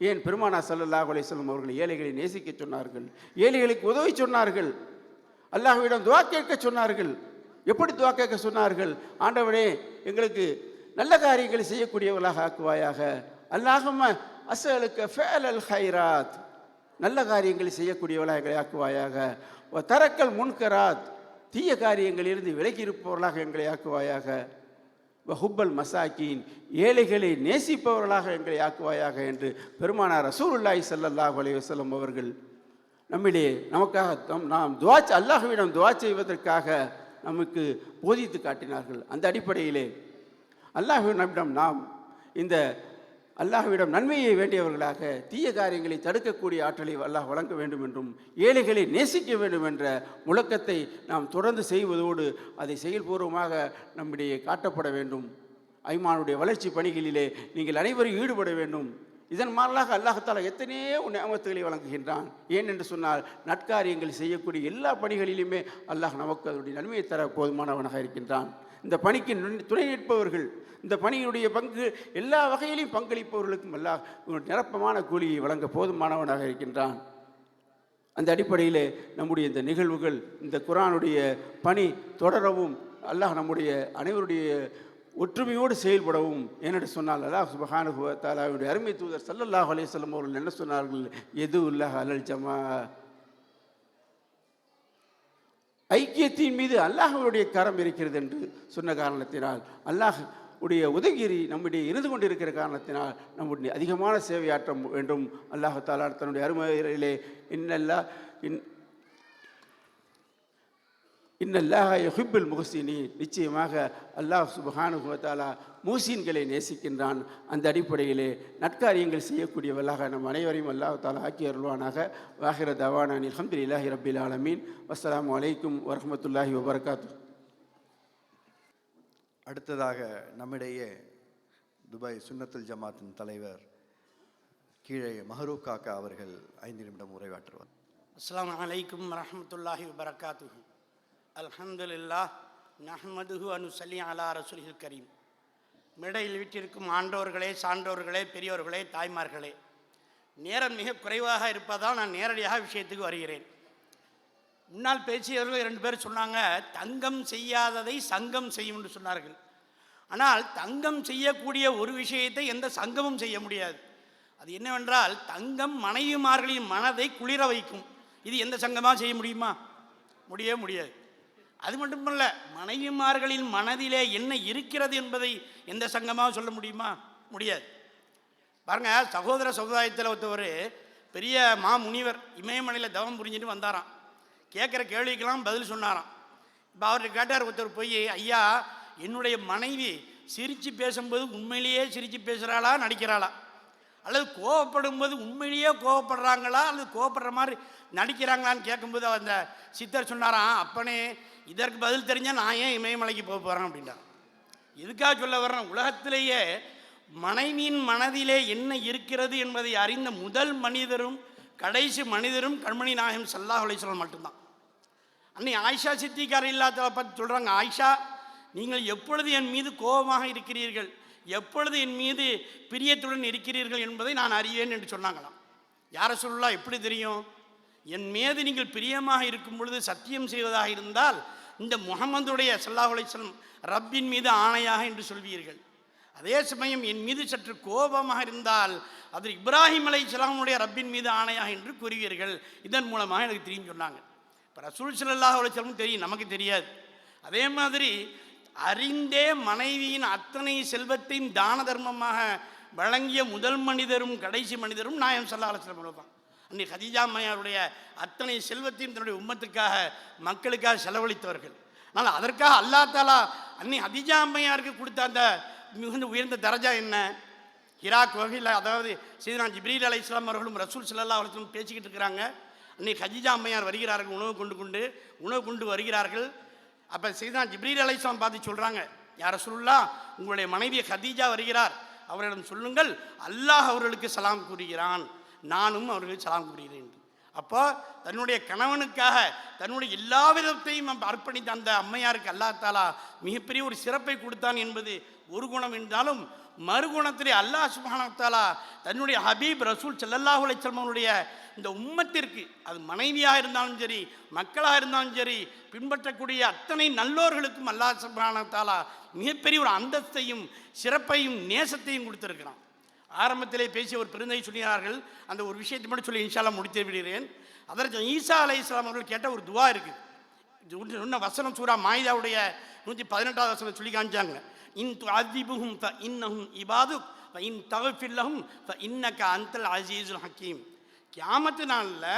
Speaker 1: ஏன் பெருமானார் ஸல்லல்லாஹு அலைஹி வஸல்லம் அவர்கள் ஏழைகளை நேசிக்க சொன்னார்கள், ஏழைகளுக்கு உதவி சொன்னார்கள், அல்லாஹ்விடம் துஆ கேட்க சொன்னார்கள். எப்படி துஆ கேட்க சொன்னார்கள்? ஆண்டவனே, எங்களுக்கு நல்ல காரியங்களை செய்யக்கூடியவர்களாக ஆக்குவாயாக. அல்லாஹும்ம அஸ்அலுக ஃபஅலல் ஹைராத், நல்ல காரியங்களை செய்யக்கூடியவர்களாக எங்களை ஆக்குவாயாக. தரக்கல் முன்கராத், தீய காரியங்களிலிருந்து விலகி இருப்பவர்களாக எங்களை ஆக்குவாயாக. ஹுப்பல் மசாக்கீன், ஏழைகளை நேசிப்பவர்களாக எங்களை ஆக்குவாயாக என்று பெருமானார் ரசூலுல்லாஹி ஸல்லல்லாஹு அலைஹி வஸல்லம் அவர்கள் நம்மிடையே நமக்காக நாம் அல்லாஹ்விடம் துஆ செய்வதற்காக நமக்கு போதித்து காட்டினார்கள். அந்த அடிப்படையிலே அல்லாஹ்விடம் நாம் இந்த அல்லாஹ்விடம் நன்மையை வேண்டியவர்களாக தீய காரியங்களை தடுக்கக்கூடிய ஆற்றலை அல்லாஹ் வழங்க வேண்டும் என்றும் ஏழைகளை நேசிக்க வேண்டும் என்ற முழக்கத்தை நாம் தொடர்ந்து செய்வதோடு அதை செயல்பூர்வமாக நம்மிடையே காட்டப்பட வேண்டும். ஐமானுடைய வளர்ச்சி பணிகளிலே நீங்கள் அனைவரும் ஈடுபட வேண்டும். இதன் மாறாக அல்லாஹ்தாலா எத்தனையோ நியமத்துகளை வழங்குகின்றான். ஏன் என்று சொன்னால், நற்காரியங்கள் செய்யக்கூடிய எல்லா பணிகளிலுமே அல்லாஹ் நமக்கு அதனுடைய நன்மையை தர போதுமானவனாக இருக்கின்றான். இந்த பணிக்கு துணை நிற்பவர்கள், இந்த பணியினுடைய பங்கு எல்லா வகையிலும் பங்களிப்பவர்களுக்கும் அல்லாஹ் நிரப்பமான கூலியை வழங்க போதுமானவனாக இருக்கின்றான். அந்த அடிப்படையில் நம்முடைய இந்த நிகழ்வுகள், இந்த குர்ஆனுடைய பணி தொடரவும் அல்லாஹ் நம்முடைய அனைவருடைய ஒற்றுமையோடு செயல்படவும். ஏனென்று சொன்னால், அல்லாஹ் சுப்ஹானஹு வ தஆலாவுடைய அருமை தூதர் ஸல்லல்லாஹு அலைஹி வஸல்லம் அவர்கள் என்ன சொன்னார்கள்? யதுல்லாஹ் அலல் ஜமா, ஐக்கியத்தின் மீது அல்லாஹ்வுடைய கரம் இருக்கிறது என்று சொன்ன காரணத்தினால், அல்லாஹ் உடைய உதவியறி நம்முடைய இருந்து கொண்டிருக்கிற காரணத்தினால் நம்முடைய அதிகமான சேவையாற்ற வேண்டும். அல்லாஹ் தஆலா தன்னுடைய அருமையிலே இன்னல்லாஹ யுஹிப்புல் முஹ்சினீன், நிச்சயமாக அல்லாஹ் சுப்ஹானஹு வ தஆலா முஹ்சின்களை நேசிக்கின்றான். அந்த அடிப்படையிலே நற்காரியங்கள் செய்யக்கூடியவர்களாக நம் அனைவரையும் அல்லாஹ் தஆலா ஆக்கி அருள்வானாக. வாஹிர தவானா அல்ஹம்துலில்லாஹி ரப்பில் ஆலமீன். வஸ்ஸலாமு அலைக்கும் வரஹ்மத்துல்லாஹி வபரகாத்துஹு.
Speaker 2: அடுத்ததாக நம்மிடையே துபாய் சுன்னத்துல் ஜமாத்தின் தலைவர் கீழே மஹரூப் காக்கா அவர்கள் 5 நிமிடம் உரையாற்றுவார்.
Speaker 3: அஸ்ஸலாமு அலைக்கும் வரஹ்மத்துல்லாஹி வபரகாத்துஹு. அல்ஹம்துலில்லாஹ் நஹ்மதுஹு வ நுஸல்லி அலா ரசூலில் கரீம். மேடையில் வீட்டிற்கும் ஆண்டோர்களே, சான்றோர்களே, பெரியோர்களே, தாய்மார்களே, நேரம் மிக குறைவாக இருப்பதால் நான் நேரடியாக விஷயத்துக்கு வருகிறேன். முன்னால் பேசியவர்கள் 2 பேர் சொன்னாங்க, தங்கம் செய்யாததை சங்கம் செய்யும் என்று சொன்னார்கள். ஆனால் தங்கம் செய்யக்கூடிய ஒரு விஷயத்தை எந்த சங்கமும் செய்ய முடியாது. அது என்னவென்றால், தங்கம் மனைவிமார்களின் மனதை குளிர வைக்கும். இது எந்த சங்கமாக செய்ய முடியுமா? முடியவே முடியாது. அது மட்டுமல்ல, மனைவிமார்களின் மனதிலே என்ன இருக்கிறது என்பதை எந்த சங்கமாக சொல்ல முடியுமா? முடியாது. பாருங்க, சகோதர சமுதாயத்தில் ஒருத்தவர் பெரிய முனிவர் இமயமலையில் தவம் புரிஞ்சுட்டு வந்தாராம். கேட்குற கேள்விக்கெல்லாம் பதில் சொன்னாராம். இப்போ அவர்கிட்ட கேட்டார் ஒருத்தர் போய், ஐயா, என்னுடைய மனைவி சிரித்து பேசும்போது உண்மையிலேயே சிரித்து பேசுகிறாளா, நடிக்கிறாளா? அல்லது கோவப்படும் போது உண்மையிலேயே கோவப்படுறாங்களா, அல்லது கோவப்படுற மாதிரி நடிக்கிறாங்களான்னு கேட்கும்போது அந்த சித்தர் சொன்னாராம், அப்பனே, இதற்கு பதில் தெரிஞ்சால் நான் ஏன் இமயமலைக்கு போக போகிறேன் அப்படின்றான். இதுக்காக சொல்ல வர்றேன், உலகத்திலேயே மனைவியின் மனதிலே என்ன இருக்கிறது என்பதை அறிந்த முதல் மனிதரும் கடைசி மனிதரும் கண்மணி நாயகம் ஸல்லல்லாஹு அலைஹி வஸல்லம் மட்டும்தான். அன்னை ஆயிஷா சித்திகார் இல்லாத பற்றி சொல்கிறாங்க, ஆயிஷா, நீங்கள் எப்பொழுது என் மீது கோபமாக இருக்கிறீர்கள், எப்பொழுது என் மீது பிரியத்துடன் இருக்கிறீர்கள் என்பதை நான் அறிவேன் என்று சொன்னாங்களாம். யாரை சொல்லலாம்? எப்படி தெரியும்? என் மீது நீங்கள் பிரியமாக இருக்கும் பொழுது சத்தியம் செய்வதாக இருந்தால் இந்த முஹம்மதுடைய ஸல்லல்லாஹு அலைஹி வஸல்லம் ரப்பின் மீது ஆணையாக என்று சொல்வீர்கள். அதே சமயம் என் மீது சற்று கோபமாக இருந்தால் அது இப்ராஹிம் அலைஹிஸ்ஸலாமுடைய ரப்பின் மீது ஆணையாக என்று கூறுவீர்கள். இதன் மூலமாக எனக்கு தெரியும் சொன்னாங்க. இப்போ ரசூல் ஸல்லல்லாஹு அலைஹி வஸல்லம் தெரியும், நமக்கு தெரியாது. அதே மாதிரி அறிந்தே மனைவியின் அத்தனை செல்வத்தையும் தான தர்மமாக வழங்கிய முதல் மனிதரும் கடைசி மனிதரும் நாயகம் ஸல்லல்லாஹு அலைஹி வஸல்லம் தான். அன்னை கதீஜா அம்மையாருடைய அத்தனை செல்வத்தையும் தன்னுடைய உம்மத்துக்காக, மக்களுக்காக செலவழித்தவர்கள். ஆனால் அதற்காக அல்லாஹ் தஆலா அன்னை கதீஜா அம்மையாருக்கு கொடுத்த அந்த மிகுந்த உயர்ந்த தரஜா என்ன? ஹிரா கோகையில், அதாவது சீதனா ஜிப்ரீல் அலைஹிஸ்ஸலாம் அவர்களும் ரசூல் ஸல்லல்லாஹு அலைஹி வஸல்லம் பேசிக்கிட்டு இருக்கிறாங்க. அன்னைக்கு ஹதீஜா அம்மையார் வருகிறார்கள், உணவு கொண்டு வருகிறார்கள். அப்போ சீதனா ஜிப்ரீல் அலைஹிஸ்ஸலாம் பார்த்து சொல்கிறாங்க, யா ரசூலுல்லாஹ், உங்களுடைய மனைவி ஹதீஜா வருகிறார், அவரிடம் சொல்லுங்கள் அல்லாஹ் அவர்களுக்கு சலாம் கூறுகிறான், நானும் அவர்களுக்கு சலாம் கூறுகிறேன். அப்போ தன்னுடைய கணவனுக்காக தன்னுடைய எல்லா விதத்தையும் அர்ப்பணித்த அந்த அம்மையாருக்கு அல்லாஹ் தாலா மிகப்பெரிய ஒரு சிறப்பை கொடுத்தான் என்பது ஒரு குணம் என்றாலும், மறுகுணத்திலே அல்லாஹ் சுப்ஹானஹு வ தஆலா தன்னுடைய ஹபீப் ரசூல் ஸல்லல்லாஹு அலைஹி வஸல்லம் அவருடைய இந்த உம்மத்திற்கு, அது மனைவியாக இருந்தாலும் சரி, மக்களாக இருந்தாலும் சரி, பின்பற்றக்கூடிய அத்தனை நல்லோர்களுக்கும் அல்லாஹ் சுப்ஹானஹு வ தஆலா மிகப்பெரிய ஒரு அந்தஸ்தையும் சிறப்பையும் நேசத்தையும் கொடுத்திருக்கிறான். ஆரம்பத்திலே பேசிய ஒரு பெருந்தை சொல்கிறார்கள், அந்த ஒரு விஷயத்தை மட்டும் சொல்லி இன்ஷா அல்லாஹ் முடித்து விடுகிறேன். அதற்கு ஈசா அலைஹிஸ்ஸலாம் அவர்கள் கேட்ட ஒரு துவா இருக்குது. சொன்ன வசனம் சூரா மாயிதாவுடைய 118வது வசனம் சொல்லி காமிச்சாங்க. இன் துஅதிபுஹும் ஃப இன்னஹும் இபாதுக் வ இன் தக்ஃபிர் லஹும் ஃப இன்னக அன்தல் அஸீஸுல் ஹக்கீம். கியாமத்து நாளில்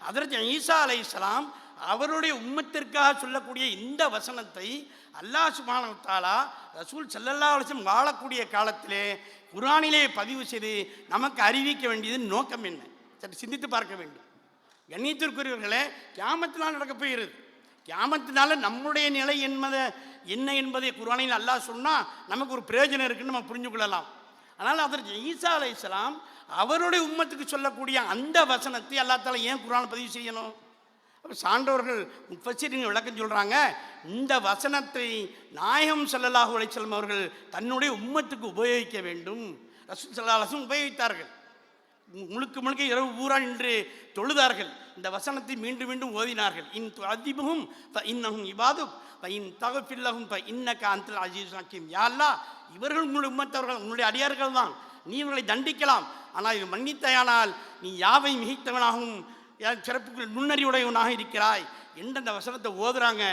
Speaker 3: ஹஜ்ரத் ஈசா அலைஹிஸ்ஸலாம் அவருடைய உம்மத்திற்காக சொல்லக்கூடிய இந்த வசனத்தை அல்லாஹ் சுப்ஹானஹு வ தஆலா ரசூல் ஸல்லல்லாஹு அலைஹி வஸல்லம் வாழக்கூடிய காலத்திலே குர்ஆனிலே பதிவு செய்து நமக்கு அறிவிக்க வேண்டியது நோக்கம் என்ன? சற்று சிந்தித்து பார்க்க வேண்டும். கண்ணியத்திற்குரியவர்களே, கியாமத்தினால் நடக்க போகிறது. கியாமத்தினால நம்முடைய நிலை என்ன என்பதை குர்ஆனில் அல்லாஹ் சொன்னால் நமக்கு ஒரு பிரயோஜனம் இருக்குன்னு நம்ம புரிஞ்சு கொள்ளலாம். ஆனால் அதற்கு ஈசா அலைஹிஸ்ஸலாம் அவருடைய உம்மத்துக்கு சொல்லக்கூடிய அந்த வசனத்தை அல்லாஹ் தஆலா ஏன் குர்ஆனில் பதிவு செய்யணும்? அப்போ சான்றோர்கள் முஃபஸ்ஸிரீன் விளக்கம் சொல்கிறாங்க, இந்த வசனத்தை நாயகம் ஸல்லல்லாஹு அலைஹி வஸல்லம் அவர்கள் தன்னுடைய உம்மத்துக்கு உபயோகிக்க வேண்டும். ரசூல் ஸல்லல்லாஹு அலைஹி வஸல்லம் உபயோகித்தார்கள். முழுக்க இரவு பூரா நின்று தொழுதார்கள். இந்த வசனத்தை மீண்டும் மீண்டும் ஓதினார்கள். இன் துஅதிபுஹும் ஃப இன்னஹும் இபாதுக் வ இன் தக்ஃபிர் லஹும் ஃப இன்னக அன்தல் அஸீஸுல் ஹக்கீம். யா அல்லாஹ், இவர்கள் உங்களுடைய உம்மத்தவர்கள், உங்களுடைய அடியார்கள் தான், நீ இவர்களை தண்டிக்கலாம், ஆனால் இது மன்னித்தையானால் நீ யாவை மிகைத்தவனாகவும் சிறப்புக்கு நுண்ணறிவுடையவனாக இருக்கிறாய் என்ற அந்த வசனத்தை ஓதுறாங்க.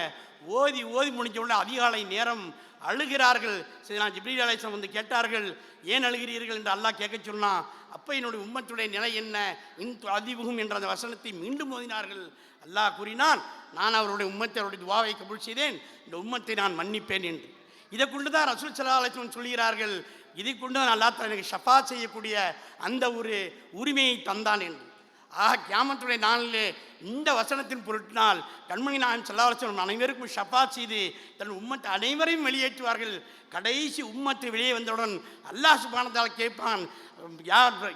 Speaker 3: ஓதி முடிஞ்ச உடனே அதிகாலை நேரம் அழுகிறார்கள். சரி, நான் ஜிப்ரீல் அலைஹிஸ்ஸலாம் வந்து கேட்டார்கள், ஏன் அழுகிறீர்கள் என்று அல்லாஹ் கேட்க சொன்னான். அப்போ என்னுடைய உம்மத்துடைய நிலை என்ன? இன் துஅதிபுஹும் என்ற அந்த வசனத்தை மீண்டும் ஓதினார்கள். அல்லாஹ் கூறினான், நான் அவருடைய உம்மத்தை, அவருடைய துவாவை கபூல் செய்தேன், இந்த உம்மத்தை நான் மன்னிப்பேன் என்று. இதை கொண்டு தான் ரசூல் ஸல்லல்லாஹு அலைஹி வஸல்லம் சொல்கிறார்கள், இதை கொண்டு தான் அல்லாஹ் தஆலா எனக்கு ஷஃபாத் செய்யக்கூடிய அந்த ஒரு உரிமையை தந்தான் என்று. ஆக கியாமத்துடைய நாளிலே இந்த வசனத்தின் பொருட்டினால் கண்மணி நாயகம் ஸல்லல்லாஹு அலைஹி வஸல்லம் அனைவருக்கும் ஷஃபாத் செய்து தன் உம்மத்தை அனைவரையும் வெளியேற்றுவார்கள். கடைசி உம்மத்து வெளியே வந்தவுடன் அல்லாஹ் சுப்ஹானஹு வ தஆலா கேட்பான்,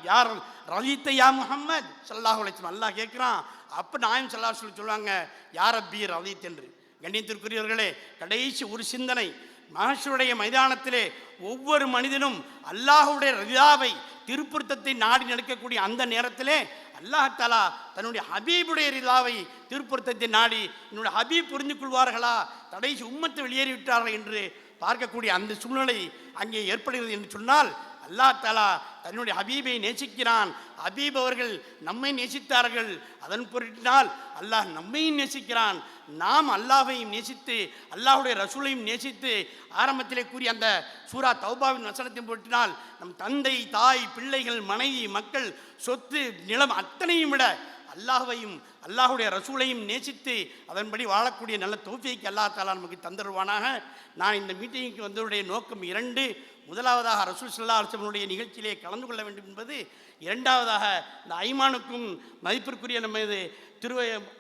Speaker 3: யார் ரலீத்த யா முஹம்மத் ஸல்லல்லாஹு அலைஹி வஸல்லம். அல்லாஹ் கேட்குறான். அப்போ நாயகம் ஸல்லல்லாஹு அலைஹி வஸல்லம் சொல்லுவாங்க, யார் ரப்பி ரலீத் என்று. கண்ணியத்திற்குரியவர்களே, கடைசி ஒரு சிந்தனை, மஹ்ஷருடைய மைதானத்திலே ஒவ்வொரு மனிதனும் அல்லாஹ்வுடைய ரிதாவை, திருப்பொருத்தத்தை நாடி நடக்கக்கூடிய அந்த நேரத்திலே அல்லாஹ் தஆலா தன்னுடைய ஹபீபுடைய ரிதாவை, திருப்பொருத்தத்தை நாடி என்னுடைய ஹபீப் புரிந்து கொள்வார்களா, கடைசி உம்மத்தை வெளியேறிவிட்டார்கள் என்று பார்க்கக்கூடிய அந்த சூழ்நிலை அங்கே ஏற்படுகிறது என்று சொன்னால், அல்லாஹ் தஆலா தன்னுடைய ஹபீபை நேசிக்கிறான். ஹபீப் அவர்கள் நம்மை நேசித்தார்கள், அதன் பொருட்டினால் அல்லாஹ் நம்மையும் நேசிக்கிறான். நாம் அல்லாஹ்வையும் நேசித்து அல்லாஹ்வுடைய ரசூலையும் நேசித்து ஆரம்பத்திலே கூறிய அந்த சூரா தௌபாவின் வசனத்தின் பொருட்டினால் நம் தந்தை, தாய், பிள்ளைகள், மனைவி, மக்கள், சொத்து, நிலம் அத்தனையும் விட அல்லாஹ்வையும் அல்லாஹ்வுடைய ரசூலையும் நேசித்து அதன்படி வாழக்கூடிய நல்ல தௌஃபீக் அல்லாஹ் தஆலா நமக்கு தந்தருவானாக. நான் இந்த மீட்டிங்குக்கு வந்தவருடைய நோக்கம் 2. முதலாவதாக ரசூல் ஸல்லல்லாஹு அலைஹி வஸல்லம் நிகழ்ச்சியிலே கலந்து கொள்ள வேண்டும் என்பது. இரண்டாவதாக இந்த ஐமானுக்கும் மதிப்பிற்குரிய நமது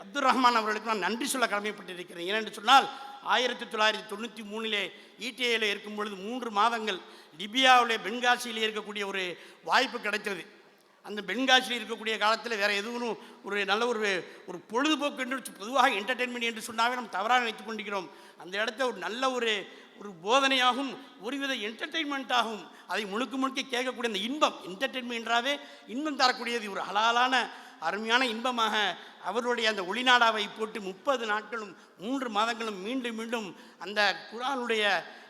Speaker 3: அப்துல் ரஹ்மான் அவர்களுக்கு நான் நன்றி சொல்ல கடமைப்பட்டிருக்கிறேன். ஏனென்று சொன்னால் 1993 ஈட்டிஏயில் இருக்கும் பொழுது 3 மாதங்கள் லிபியாவிலே பென்காசியிலே இருக்கக்கூடிய ஒரு வாய்ப்பு கிடைத்தது. அந்த பென்காசியில் இருக்கக்கூடிய காலத்தில் வேறு எதுவும் ஒரு நல்ல ஒரு பொழுதுபோக்கு என்று பொதுவாக என்டர்டெயின்மெண்ட் என்று சொன்னாவே நம்ம தவறாக நினைத்து கொண்டிருக்கிறோம். அந்த இடத்த ஒரு நல்ல ஒரு போதனையாகவும் ஒருவித என்டர்டெயின்மெண்ட்டாகவும் அதை முழுக்க கேட்கக்கூடிய அந்த இன்பம், என்டர்டெயின்மெண்ட் என்றாவே இன்பம் தரக்கூடியது, ஒரு ஹலாலான அருமையான இன்பமாக அவருடைய அந்த ஒளிநாடாவை போட்டு 30 நாட்களும் 3 மாதங்களும் மீண்டும் அந்த குர்ஆனுடைய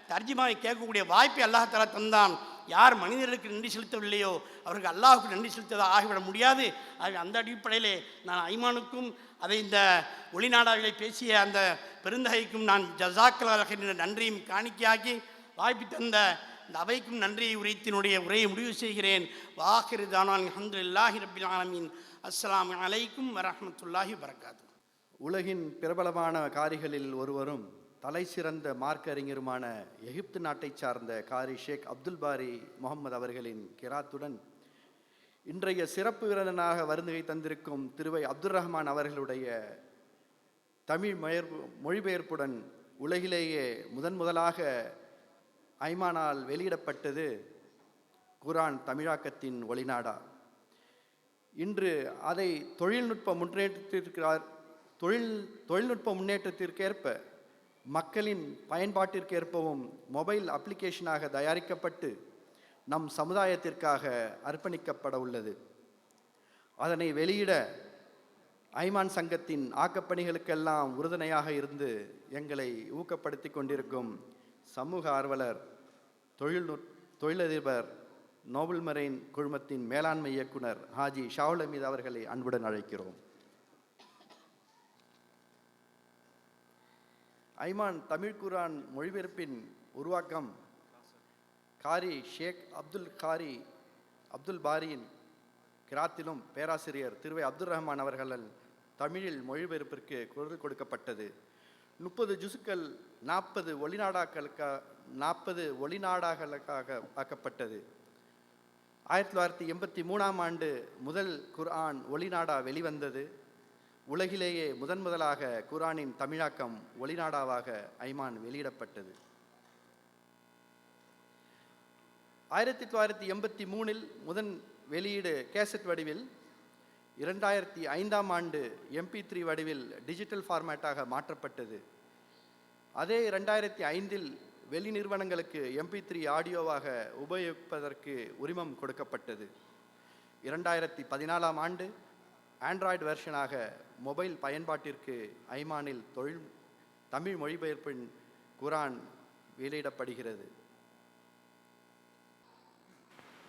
Speaker 3: தர்ஜிமாவை கேட்கக்கூடிய வாய்ப்பை அல்லாஹ் தஆலா தந்தான். யார் மனிதர்களுக்கு நன்றி செலுத்தவில்லையோ அவருக்கு அல்லாஹுக்கு நன்றி செலுத்ததாக ஆகிவிட முடியாது. ஆக அந்த அடிப்படையிலே நான் ஐமானுக்கும் அதை இந்த ஒளிநாடாவிலே பேசிய அந்த பெருந்தகைக்கும் நான் ஜஸாக்கல்லாஹ் என்ற நன்றியும் காணிக்கையாக்கி வாய்ப்பு தந்த இந்த அவைக்கும் நன்றியை உரைத்தினுடைய உரையை முடிவு செய்கிறேன். வாஹிரு தானான் அல்ஹம்துலில்லாஹி ரப்பில் ஆலமீன். அஸ்ஸலாமு அலைக்கும் வரஹ்மத்துல்லாஹி வபரகாத்துஹு.
Speaker 2: உலகின் பிரபலமான காரிகளில் ஒருவரும் தலை சிறந்த மார்க்க அறிஞருமான எகிப்து நாட்டை சார்ந்த காரி ஷேக் அப்துல் பாரி முகமது அவர்களின் கிராத்துடன் இன்றைய சிறப்பு விருந்தினராக வருகை தந்திருக்கும் திருவை அப்துல் ரஹ்மான் அவர்களுடைய தமிழ் மொழிபெயர்ப்புடன் உலகிலேயே முதலாக ஐமானால் வெளியிடப்பட்டது குர்ஆன் தமிழாக்கத்தின் ஒளிநாடா. இன்று அதை தொழில்நுட்ப முன்னேற்றத்திற்கேற்ப மக்களின் பயன்பாட்டிற்கேற்பவும் மொபைல் அப்ளிகேஷனாக தயாரிக்கப்பட்டு நம் சமுதாயத்திற்காக அர்ப்பணிக்கப்பட உள்ளது. அதனை வெளியிட ஐமான் சங்கத்தின் ஆக்கப்பணிகளுக்கெல்லாம் உறுதுணையாக இருந்து எங்களை ஊக்கப்படுத்தி கொண்டிருக்கும் சமூக ஆர்வலர், தொழிலதிபர், நோபல் மரைன் குழுமத்தின் மேலாண்மை இயக்குனர் ஹாஜி ஷாவுல் அமீத் அவர்களை அன்புடன் அழைக்கிறோம். ஐமான் தமிழ் குர்ஆன் மொழிபெயர்ப்பின் உருவாக்கம் காரி ஷேக் அப்துல் பாரியின் கிராத்திலும் பேராசிரியர் திருவை அப்துல் ரஹ்மான் அவர்களால் தமிழில் மொழிபெயர்ப்பிற்கு குரல் கொடுக்கப்பட்டது. 30 ஜுசுக்கள் 40 ஒளிநாடாக்களுக்காக ஆக்கப்பட்டது. 1983ஆம் ஆண்டு முதல் குர்ஆன் ஒளிநாடா வெளிவந்தது. உலகிலேயே முதலாக குர்ஆனின் தமிழாக்கம் ஒளிநாடாவாக ஐமான் வெளியிடப்பட்டது. 1983இல் முதன் வெளியீடு கேசட் வடிவில், 2005ஆம் ஆண்டு MP3 வடிவில் டிஜிட்டல் ஃபார்மேட்டாக மாற்றப்பட்டது. அதே 2005இல் வெளி நிறுவனங்களுக்கு MP3 ஆடியோவாக உபயோகிப்பதற்கு உரிமம் கொடுக்கப்பட்டது. 2014ஆம் ஆண்டு ஆண்ட்ராய்டு வெர்ஷனாக மொபைல் பயன்பாட்டிற்கு ஐமானில் தமிழ் மொழிபெயர்ப்பின் குர்ஆன் வெளியிடப்படுகிறது.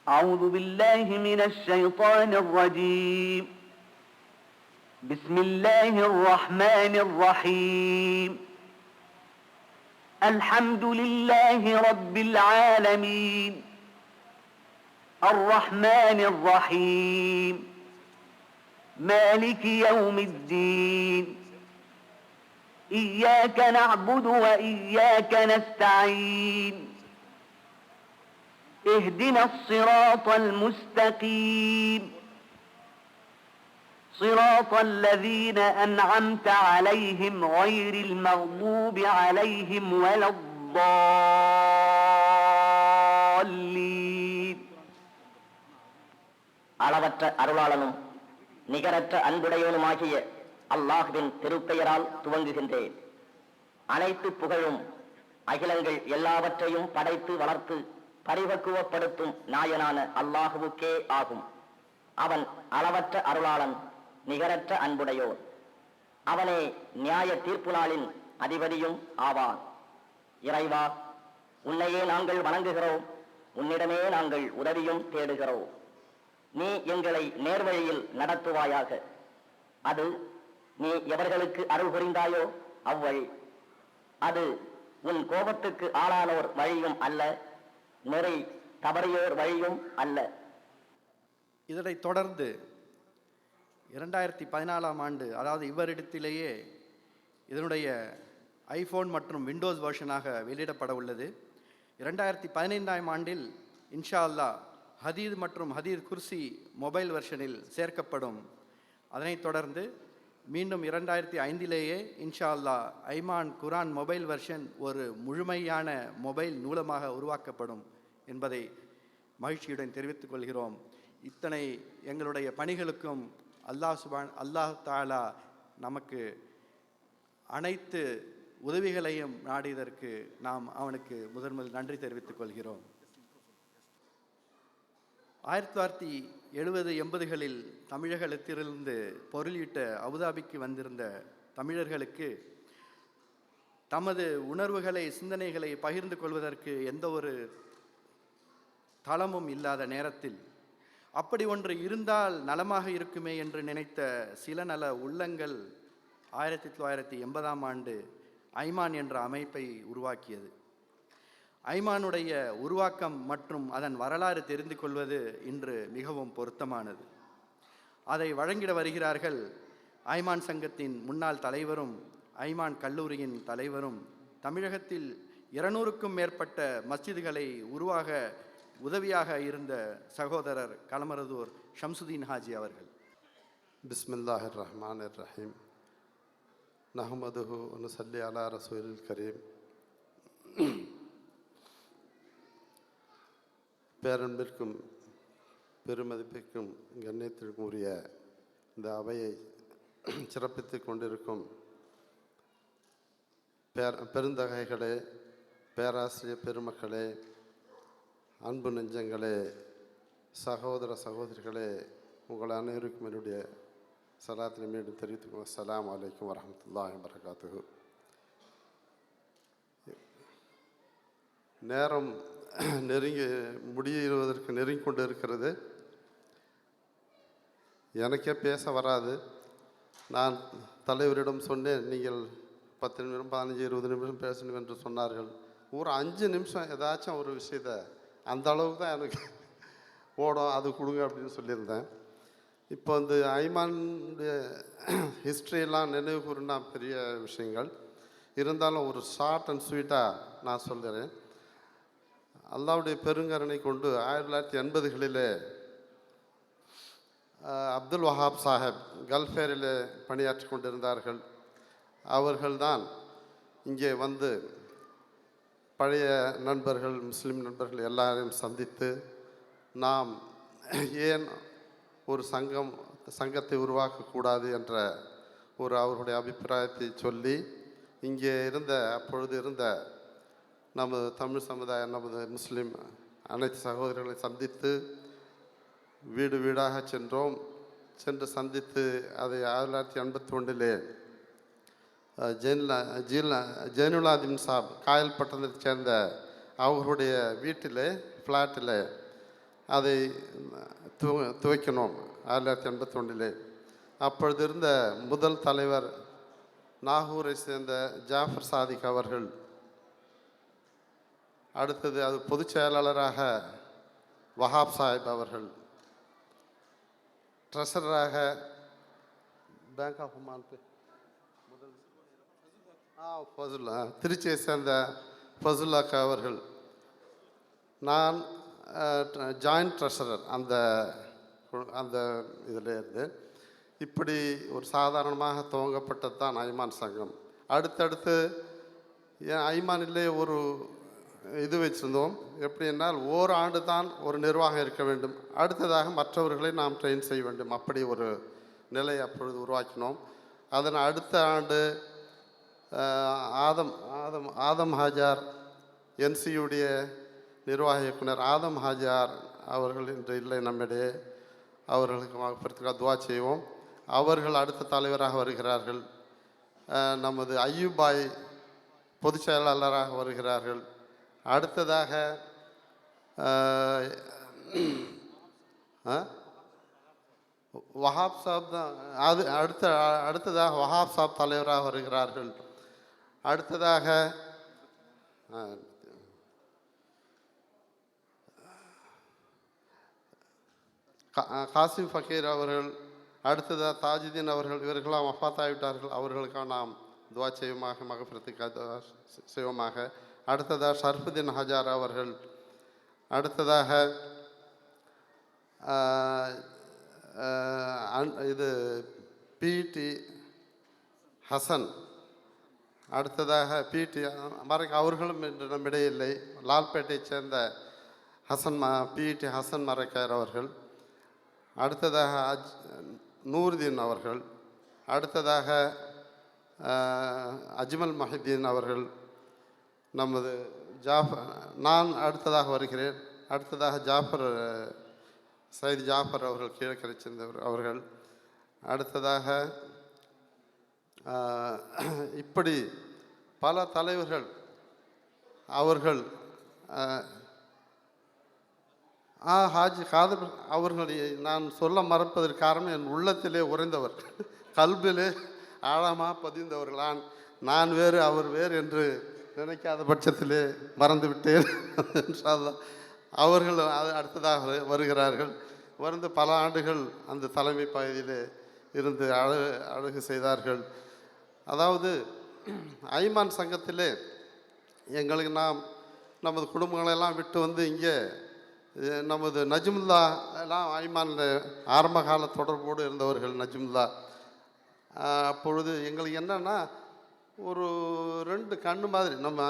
Speaker 4: أعوذ بالله من الشيطان الرجيم. بسم الله الرحمن الرحيم. الحمد لله رب العالمين الرحمن الرحيم مالك يوم الدين إياك نعبد وإياك نستعين اهدنا الصراط المستقيم صراط الذين أنعمت عليهم غير المغضوب عليهم ولا الضالين.
Speaker 5: அளவற்ற அருளாளனும் நிகரற்ற அன்புடையவனுமாகிய அல்லாஹ்வின் திருப்பெயரால் துவங்குகின்றேன். அனைத்து புகழும் அகிலங்கள் எல்லாவற்றையும் படைத்து வளர்த்து பரிபக்குவப்படுத்தும் நாயனான அல்லாஹுவுக்கே ஆகும். அவன் அளவற்ற அருளாளன், நிகரற்ற அன்புடையோர். அவனே நியாய தீர்ப்பு நாளின் அதிபதியும் ஆவான். இறைவா, உன்னையே நாங்கள் வணங்குகிறோம், உன்னிடமே நாங்கள் உதவியும் தேடுகிறோம். நீ எங்களை நேர்வழியில் நடத்துவாயாக. அது நீ எவர்களுக்கு அருள் புரிந்தாயோ அவ்வழி. அது உன் கோபத்துக்கு ஆளானோர் வழியும் அல்ல, நெறி தவறியோர் வழியும் அல்ல.
Speaker 2: இதனைத் தொடர்ந்து 2014ஆம் ஆண்டு, அதாவது இவரிடத்திலேயே இதனுடைய ஐஃபோன் மற்றும் விண்டோஸ் வெர்ஷனாக வெளியிடப்பட உள்ளது. 2015ஆம் ஆண்டில் இன்ஷா அல்லாஹ் ஹதீத் மற்றும் ஹதீத் குர்சி மொபைல் வெர்ஷனில் சேர்க்கப்படும். அதனைத் தொடர்ந்து மீண்டும் 2005லேயே இன்ஷா அல்லாஹ் ஐமான் குர்ஆன் மொபைல் வெர்ஷன் ஒரு முழுமையான மொபைல் நூலமாக உருவாக்கப்படும் என்பதை மகிழ்ச்சியுடன் தெரிவித்துக் கொள்கிறோம். இத்தனை எங்களுடைய பணிகளுக்கும் அல்லாஹ் தஆலா நமக்கு அனைத்து உதவிகளையும் நாடியதற்கு நாம் அவனுக்கு முதல் நன்றி தெரிவித்துக் கொள்கிறோம். 1970-80களில் தமிழகத்திலிருந்து பொருளீட்ட அபுதாபிக்கு வந்திருந்த தமிழர்களுக்கு தமது உணர்வுகளை, சிந்தனைகளை பகிர்ந்து கொள்வதற்கு எந்த ஒரு தளமும் இல்லாத நேரத்தில் அப்படி ஒன்று இருந்தால் நலமாக இருக்குமே என்று நினைத்த சில நல உள்ளங்கள் 1980ஆம் ஆண்டு ஐமான் என்ற அமைப்பை உருவாக்கியது. ஐமானுடைய உருவாக்கம் மற்றும் அதன் வரலாறு தெரிந்து கொள்வது இன்று மிகவும் பொருத்தமானது. அதை வழங்கிட வருகிறார்கள் ஐமான் சங்கத்தின் முன்னாள் தலைவரும் ஐமான் கல்லூரியின் தலைவரும் தமிழகத்தில் 200க்கும் மேற்பட்ட மஸ்ஜிதுகளை உருவாக உதவியாக இருந்த சகோதரர் கலமரதூர் ஷம்சுதீன் ஹாஜி அவர்கள்.
Speaker 6: பிஸ்மில்லாஹிர் ரஹ்மானிர் ரஹீம். நஹ்மதுஹு வ நுஸல்லி அலா ரசூலில் கரீம். பேரன்பிற்கும் பெருமதிப்பிற்கும் கண்ணியத்திற்கும் உரிய இந்த அவையை சிறப்பித்து கொண்டிருக்கும் பெருந்தகைகளே, பேராசிரியர் பெருமக்களே, அன்பு நெஞ்சங்களே, சகோதர சகோதரிகளே, உங்கள் அனைவருக்கும் என்னுடைய சலாத்தினை மீண்டும் தெரிவித்துக்கொள்ளும். அஸ்ஸலாமு அலைக்கும் வரஹ்மத்துல்லாஹி வபரகாத்துஹு. நேரம் நெருங்கி கொண்டு இருக்கிறது. எனக்கே பேச வராது. நான் தலைவரிடம் சொன்னேன், நீங்கள் 10 நிமிடம் 15 20 நிமிடம் பேசணும் என்று சொன்னார்கள். ஒரு 5 நிமிஷம் ஏதாச்சும் ஒரு விஷயத்தை அந்த அளவுக்கு தான் எனக்கு ஓடும், அது கொடுங்க அப்படின்னு சொல்லியிருந்தேன். இப்போ வந்து ஐமானுடைய ஹிஸ்ட்ரியெல்லாம் நினைவு கூறினா பெரிய விஷயங்கள் இருந்தாலும் ஒரு ஷார்ட் அண்ட் ஸ்வீட்டாக நான் சொல்கிறேன். அல்லாவுடைய பெருங்கருணை கொண்டு 1980களிலே அப்துல் வஹாப் சாஹிப் கல்ஃபேரில் பணியாற்றி கொண்டிருந்தார்கள். அவர்கள்தான் இங்கே வந்து பழைய நண்பர்கள், முஸ்லீம் நண்பர்கள் எல்லாரையும் சந்தித்து நாம் ஏன் ஒரு சங்கத்தை உருவாக்கக்கூடாது என்ற ஒரு அவர்களுடைய அபிப்பிராயத்தை சொல்லி இங்கே அப்பொழுது இருந்த நமது தமிழ் சமுதாயம், நமது முஸ்லீம் அனைத்து சகோதரர்களை சந்தித்து வீடு வீடாக சென்று சந்தித்து அதை 1981 ஜெயினுலாதீன் சாப் காயல் பட்டணத்தைச் சேர்ந்த அவர்களுடைய வீட்டில் ஃப்ளாட்டில் அதை துவைக்கணும் 1981. அப்பொழுது இருந்த முதல் தலைவர் நாகூரை சேர்ந்த ஜாஃபர் சாதிக் அவர்கள். அடுத்தது அது பொதுச் செயலாளராக வஹாப் சாஹிப் அவர்கள், ட்ரெஷரராக பேங்க் ஆஃப் மால்பே ஃபசுல்லா, திருச்சியை சேர்ந்த ஃபசுல்லாக்கா அவர்கள், நான் ஜாயிண்ட் ட்ரெஷரர் அந்த இதில் இருந்து. இப்படி ஒரு சாதாரணமாக துவங்கப்பட்டது தான் ஐமான் சங்கம். அடுத்தடுத்து ஐமானிலே ஒரு இது வச்சுருந்தோம். எப்படின்னால் ஓராண்டு தான் ஒரு நிர்வாகம் இருக்க வேண்டும், அடுத்ததாக மற்றவர்களை நாம் ட்ரெயின் செய்ய வேண்டும். அப்படி ஒரு நிலை அப்பொழுது உருவாக்கினோம். அதன் அடுத்த ஆண்டு ஆதம் ஹாஜார், என்சியுடைய நிர்வாக இயக்குனர் ஆதம் ஹாஜார் அவர்கள் இன்று இல்லை நம்மிடையே. அவர்களுக்கு மகஃபிரத்துக்காக துவா செய்வோம். அவர்கள் அடுத்த தலைவராக வருகிறார்கள். நமது ஐயூபாய் பொதுச் செயலாளராக வருகிறார்கள். அடுத்ததாக வஹாப் சாப் தான் அடுத்ததாக வஹாப் சாப் தலைவராக வருகிறார்கள். அடுத்ததாக காசிம் ஃபக்கீர் அவர்கள், அடுத்ததாக தாஜுதீன் அவர்கள். இவர்களாம் வஃபாத்தாகிவிட்டார்கள். அவர்களுக்காக நாம் துவா செய்வோமாக, மகஃபிரத்துக்காக செய்வோமாக. அடுத்ததாக ஷர்ஃபுதீன் ஹஜார் அவர்கள். அடுத்ததாக இது பிடி ஹசன். அடுத்ததாக பிடி அவர்களும் இன்று நம்மிடையே இல்லை. லால்பேட்டையைச் சேர்ந்த பிடி ஹசன் மரக்கார் அவர்கள். அடுத்ததாக நூர்தீன் அவர்கள். அடுத்ததாக அஜ்மல் மஹிதீன் அவர்கள். நமது நான் அடுத்ததாக வருகிறேன். அடுத்ததாக சையத் ஜாஃபர் அவர்கள், கீழக்கரை சேர்ந்தவர் அவர்கள். அடுத்ததாக இப்படி பல தலைவர்கள் அவர்கள். ஹாஜி காதர் அவர்களை நான் சொல்ல மறப்பதற்கு காரணம், என் உள்ளத்திலே உறைந்தவர், கல்விலே ஆழமாக பதிந்தவர்களான். நான் வேறு அவர் வேறு என்று நினைக்காத பட்சத்திலே மறந்து விட்டேன். அவர்கள் அடுத்ததாக வருகிறார்கள். வந்து பல ஆண்டுகள் அந்த தலைமை பகுதியிலே இருந்து அழகு செய்தார்கள். அதாவது ஐமான் சங்கத்திலே எங்களுக்கு நமது குடும்பங்களெல்லாம் விட்டு வந்து இங்கே நமது நஜ்முல்லா எல்லாம் ஐமானில் ஆரம்ப கால தொடர்போடு இருந்தவர்கள் நஜ்முல்லா. அப்பொழுது எங்களுக்கு என்னென்னா ஒரு 2 கண்ணு மாதிரி நம்ம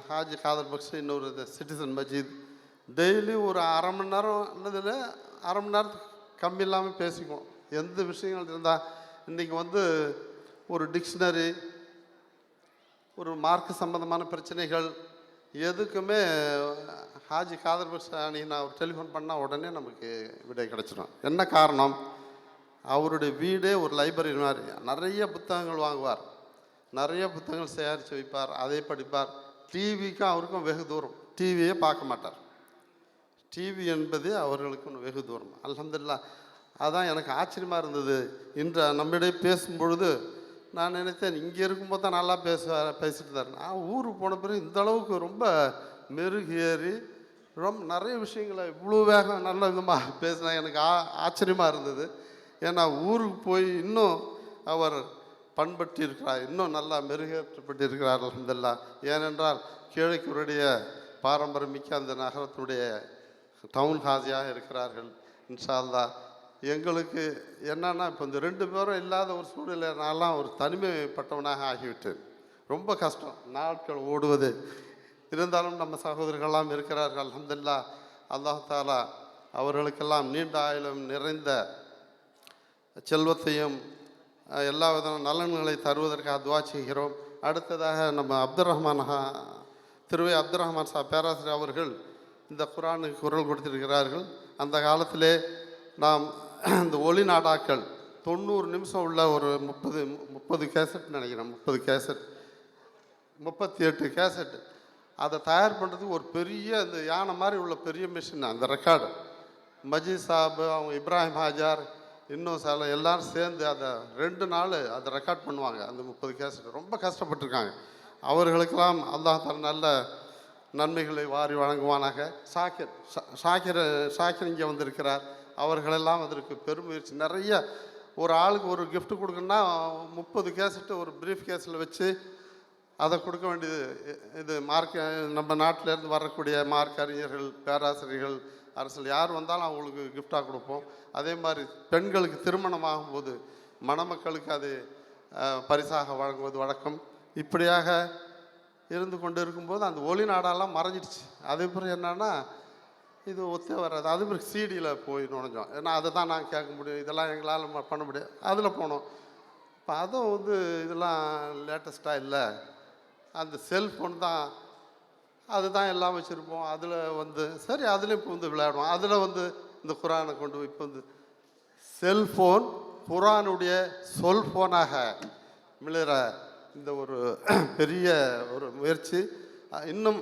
Speaker 6: ஹாஜி காதர் பக்ஷ், இன்னொரு சிட்டிசன் மஜீத், டெய்லி ஒரு அரை மணி நேரம் அல்லது அரை மணி நேரத்துக்கு கம்மி இல்லாமல் பேசிக்குவோம். எந்த விஷயங்கள் இருந்தால் இன்றைக்கி வந்து ஒரு டிக்ஷனரி, ஒரு மார்க் சம்பந்தமான பிரச்சனைகள் எதுக்குமே ஹாஜி காதர் பக்ஷ் நான் ஒரு டெலிஃபோன் பண்ணால் உடனே நமக்கு விடை கிடச்சிடும். என்ன காரணம்? அவருடைய வீடே ஒரு லைப்ரரி மாதிரி. நிறைய புத்தகங்கள் வாங்குவார், நிறைய புத்தகங்கள் சேகரித்து வைப்பார், அதை படிப்பார். டிவிக்கும் அவருக்கும் வெகு தூரம், டிவியே பார்க்க மாட்டார். டிவி என்பது அவர்களுக்கு வெகு தூரம். அல்ஹம்துலில்லாஹ். அதான் எனக்கு ஆச்சரியமாக இருந்தது. இன்று நம்மிடையே பேசும்பொழுது நான் நினைத்தேன், இங்கே இருக்கும்போது தான் நல்லா பேசிட்டு இருந்தார். நான் ஊருக்கு போன பிறகு இந்த அளவுக்கு ரொம்ப மெருகேறி ரொம்ப நிறைய விஷயங்களை இவ்வளோ வேகம் நல்ல விதமாக பேசினா எனக்கு ஆச்சரியமாக இருந்தது. ஏன்னா ஊருக்கு போய் இன்னும் அவர் பண்பட்டு இருக்கிறார், இன்னும் நல்லா மெருகேற்றப்பட்டு இருக்கிறார் அல்ஹம்துலில்லாஹ். ஏனென்றால் கிழக்குடைய பாரம்பரியமிக்க அந்த நகரத்தினுடைய டவுன் ஹாஜியாக இருக்கிறார்கள். இன்ஷா அல்லாஹ். எங்களுக்கு என்னன்னா இப்போ இந்த 2 பேரும் இல்லாத ஒரு சூழ்நிலை, நான்லாம் ஒரு தனிமைப்பட்டவனாக ஆகிவிட்டேன். ரொம்ப கஷ்டம் நாட்கள் ஓடுவது. இருந்தாலும் நம்ம சகோதரர்களெல்லாம் இருக்கிறார்கள் அல்ஹம்துலில்லாஹ். அல்லாஹ் தாலா அவர்களுக்கெல்லாம் நீண்ட ஆயுளும் நிறைந்த செல்வத்தையும் எல்லா விதமான நலன்களை தருவதற்காக துவா செய்கிறோம். அடுத்ததாக நம்ம திருவை அப்துல் ரஹ்மான் சாப் பேராசிரியர் அவர்கள் இந்த குர்ஆனுக்கு குரல் கொடுத்திருக்கிறார்கள். அந்த காலத்திலே நாம் இந்த ஒளி நாடாக்கள் 90 நிமிஷம் உள்ள ஒரு 30 கேசட் நினைக்கிறேன், 30 கேசட் 38 கேசட் அதை தயார் பண்ணுறதுக்கு ஒரு பெரிய இந்த யானை மாதிரி உள்ள பெரிய மிஷின், அந்த ரெக்கார்டு மஜீத் சாப், அவங்க இப்ராஹிம் ஹாஜார், இன்னும் சில எல்லோரும் சேர்ந்து அதை 2 நாள் அதை ரெக்கார்ட் பண்ணுவாங்க. அந்த 30 கேசட் ரொம்ப கஷ்டப்பட்டுருக்காங்க. அவர்களுக்கெல்லாம் அல்லாஹ் தஆலா நல்ல நன்மைகளை வாரி வழங்குவானாக. ஷாக்கிர் இங்கே வந்திருக்கிறார். அவர்களெல்லாம் அதற்கு பெருமுயற்சி நிறைய. ஒரு ஆளுக்கு ஒரு gift கொடுக்கணுன்னா 30 கேசட்டு ஒரு ப்ரீஃப் கேஸில் வச்சு அதை கொடுக்க வேண்டியது. இது நம்ம நாட்டிலேருந்து வரக்கூடிய மார்க் அறிஞர்கள், பேராசிரியர்கள், அரசியல் யார் வந்தாலும் அவங்களுக்கு கிஃப்டாக கொடுப்போம். அதே மாதிரி பெண்களுக்கு திருமணம் ஆகும்போது மணமக்களுக்கு அது பரிசாக வழங்குவது வழக்கம். இப்படியாக இருந்து கொண்டு இருக்கும்போது அந்த ஒளி நாடாலாம் மறைஞ்சிடுச்சு. அதே பிறகு என்னன்னா இது ஒத்தே வராது. அது பிறகு சிடியில் போய் நுழைஞ்சோம். ஏன்னா அதை தான் நாங்கள் கேட்க முடியும், இதெல்லாம் எங்களால் பண்ண முடியாது. அதில் போனோம். இப்போ அதுவும் வந்து இதெல்லாம் லேட்டஸ்ட்டாக இல்லை, அந்த செல்ஃபோன் தான், அதுதான் எல்லாம் வச்சுருப்போம். அதில் வந்து சரி அதில் இப்போ வந்து விளையாடுவோம். அதில் வந்து இந்த குர்ஆனை கொண்டு போய் இப்போ வந்து செல்ஃபோன் குர்ஆனுடைய ஃபோனாக மிளிர இந்த ஒரு பெரிய ஒரு முயற்சி இன்னும்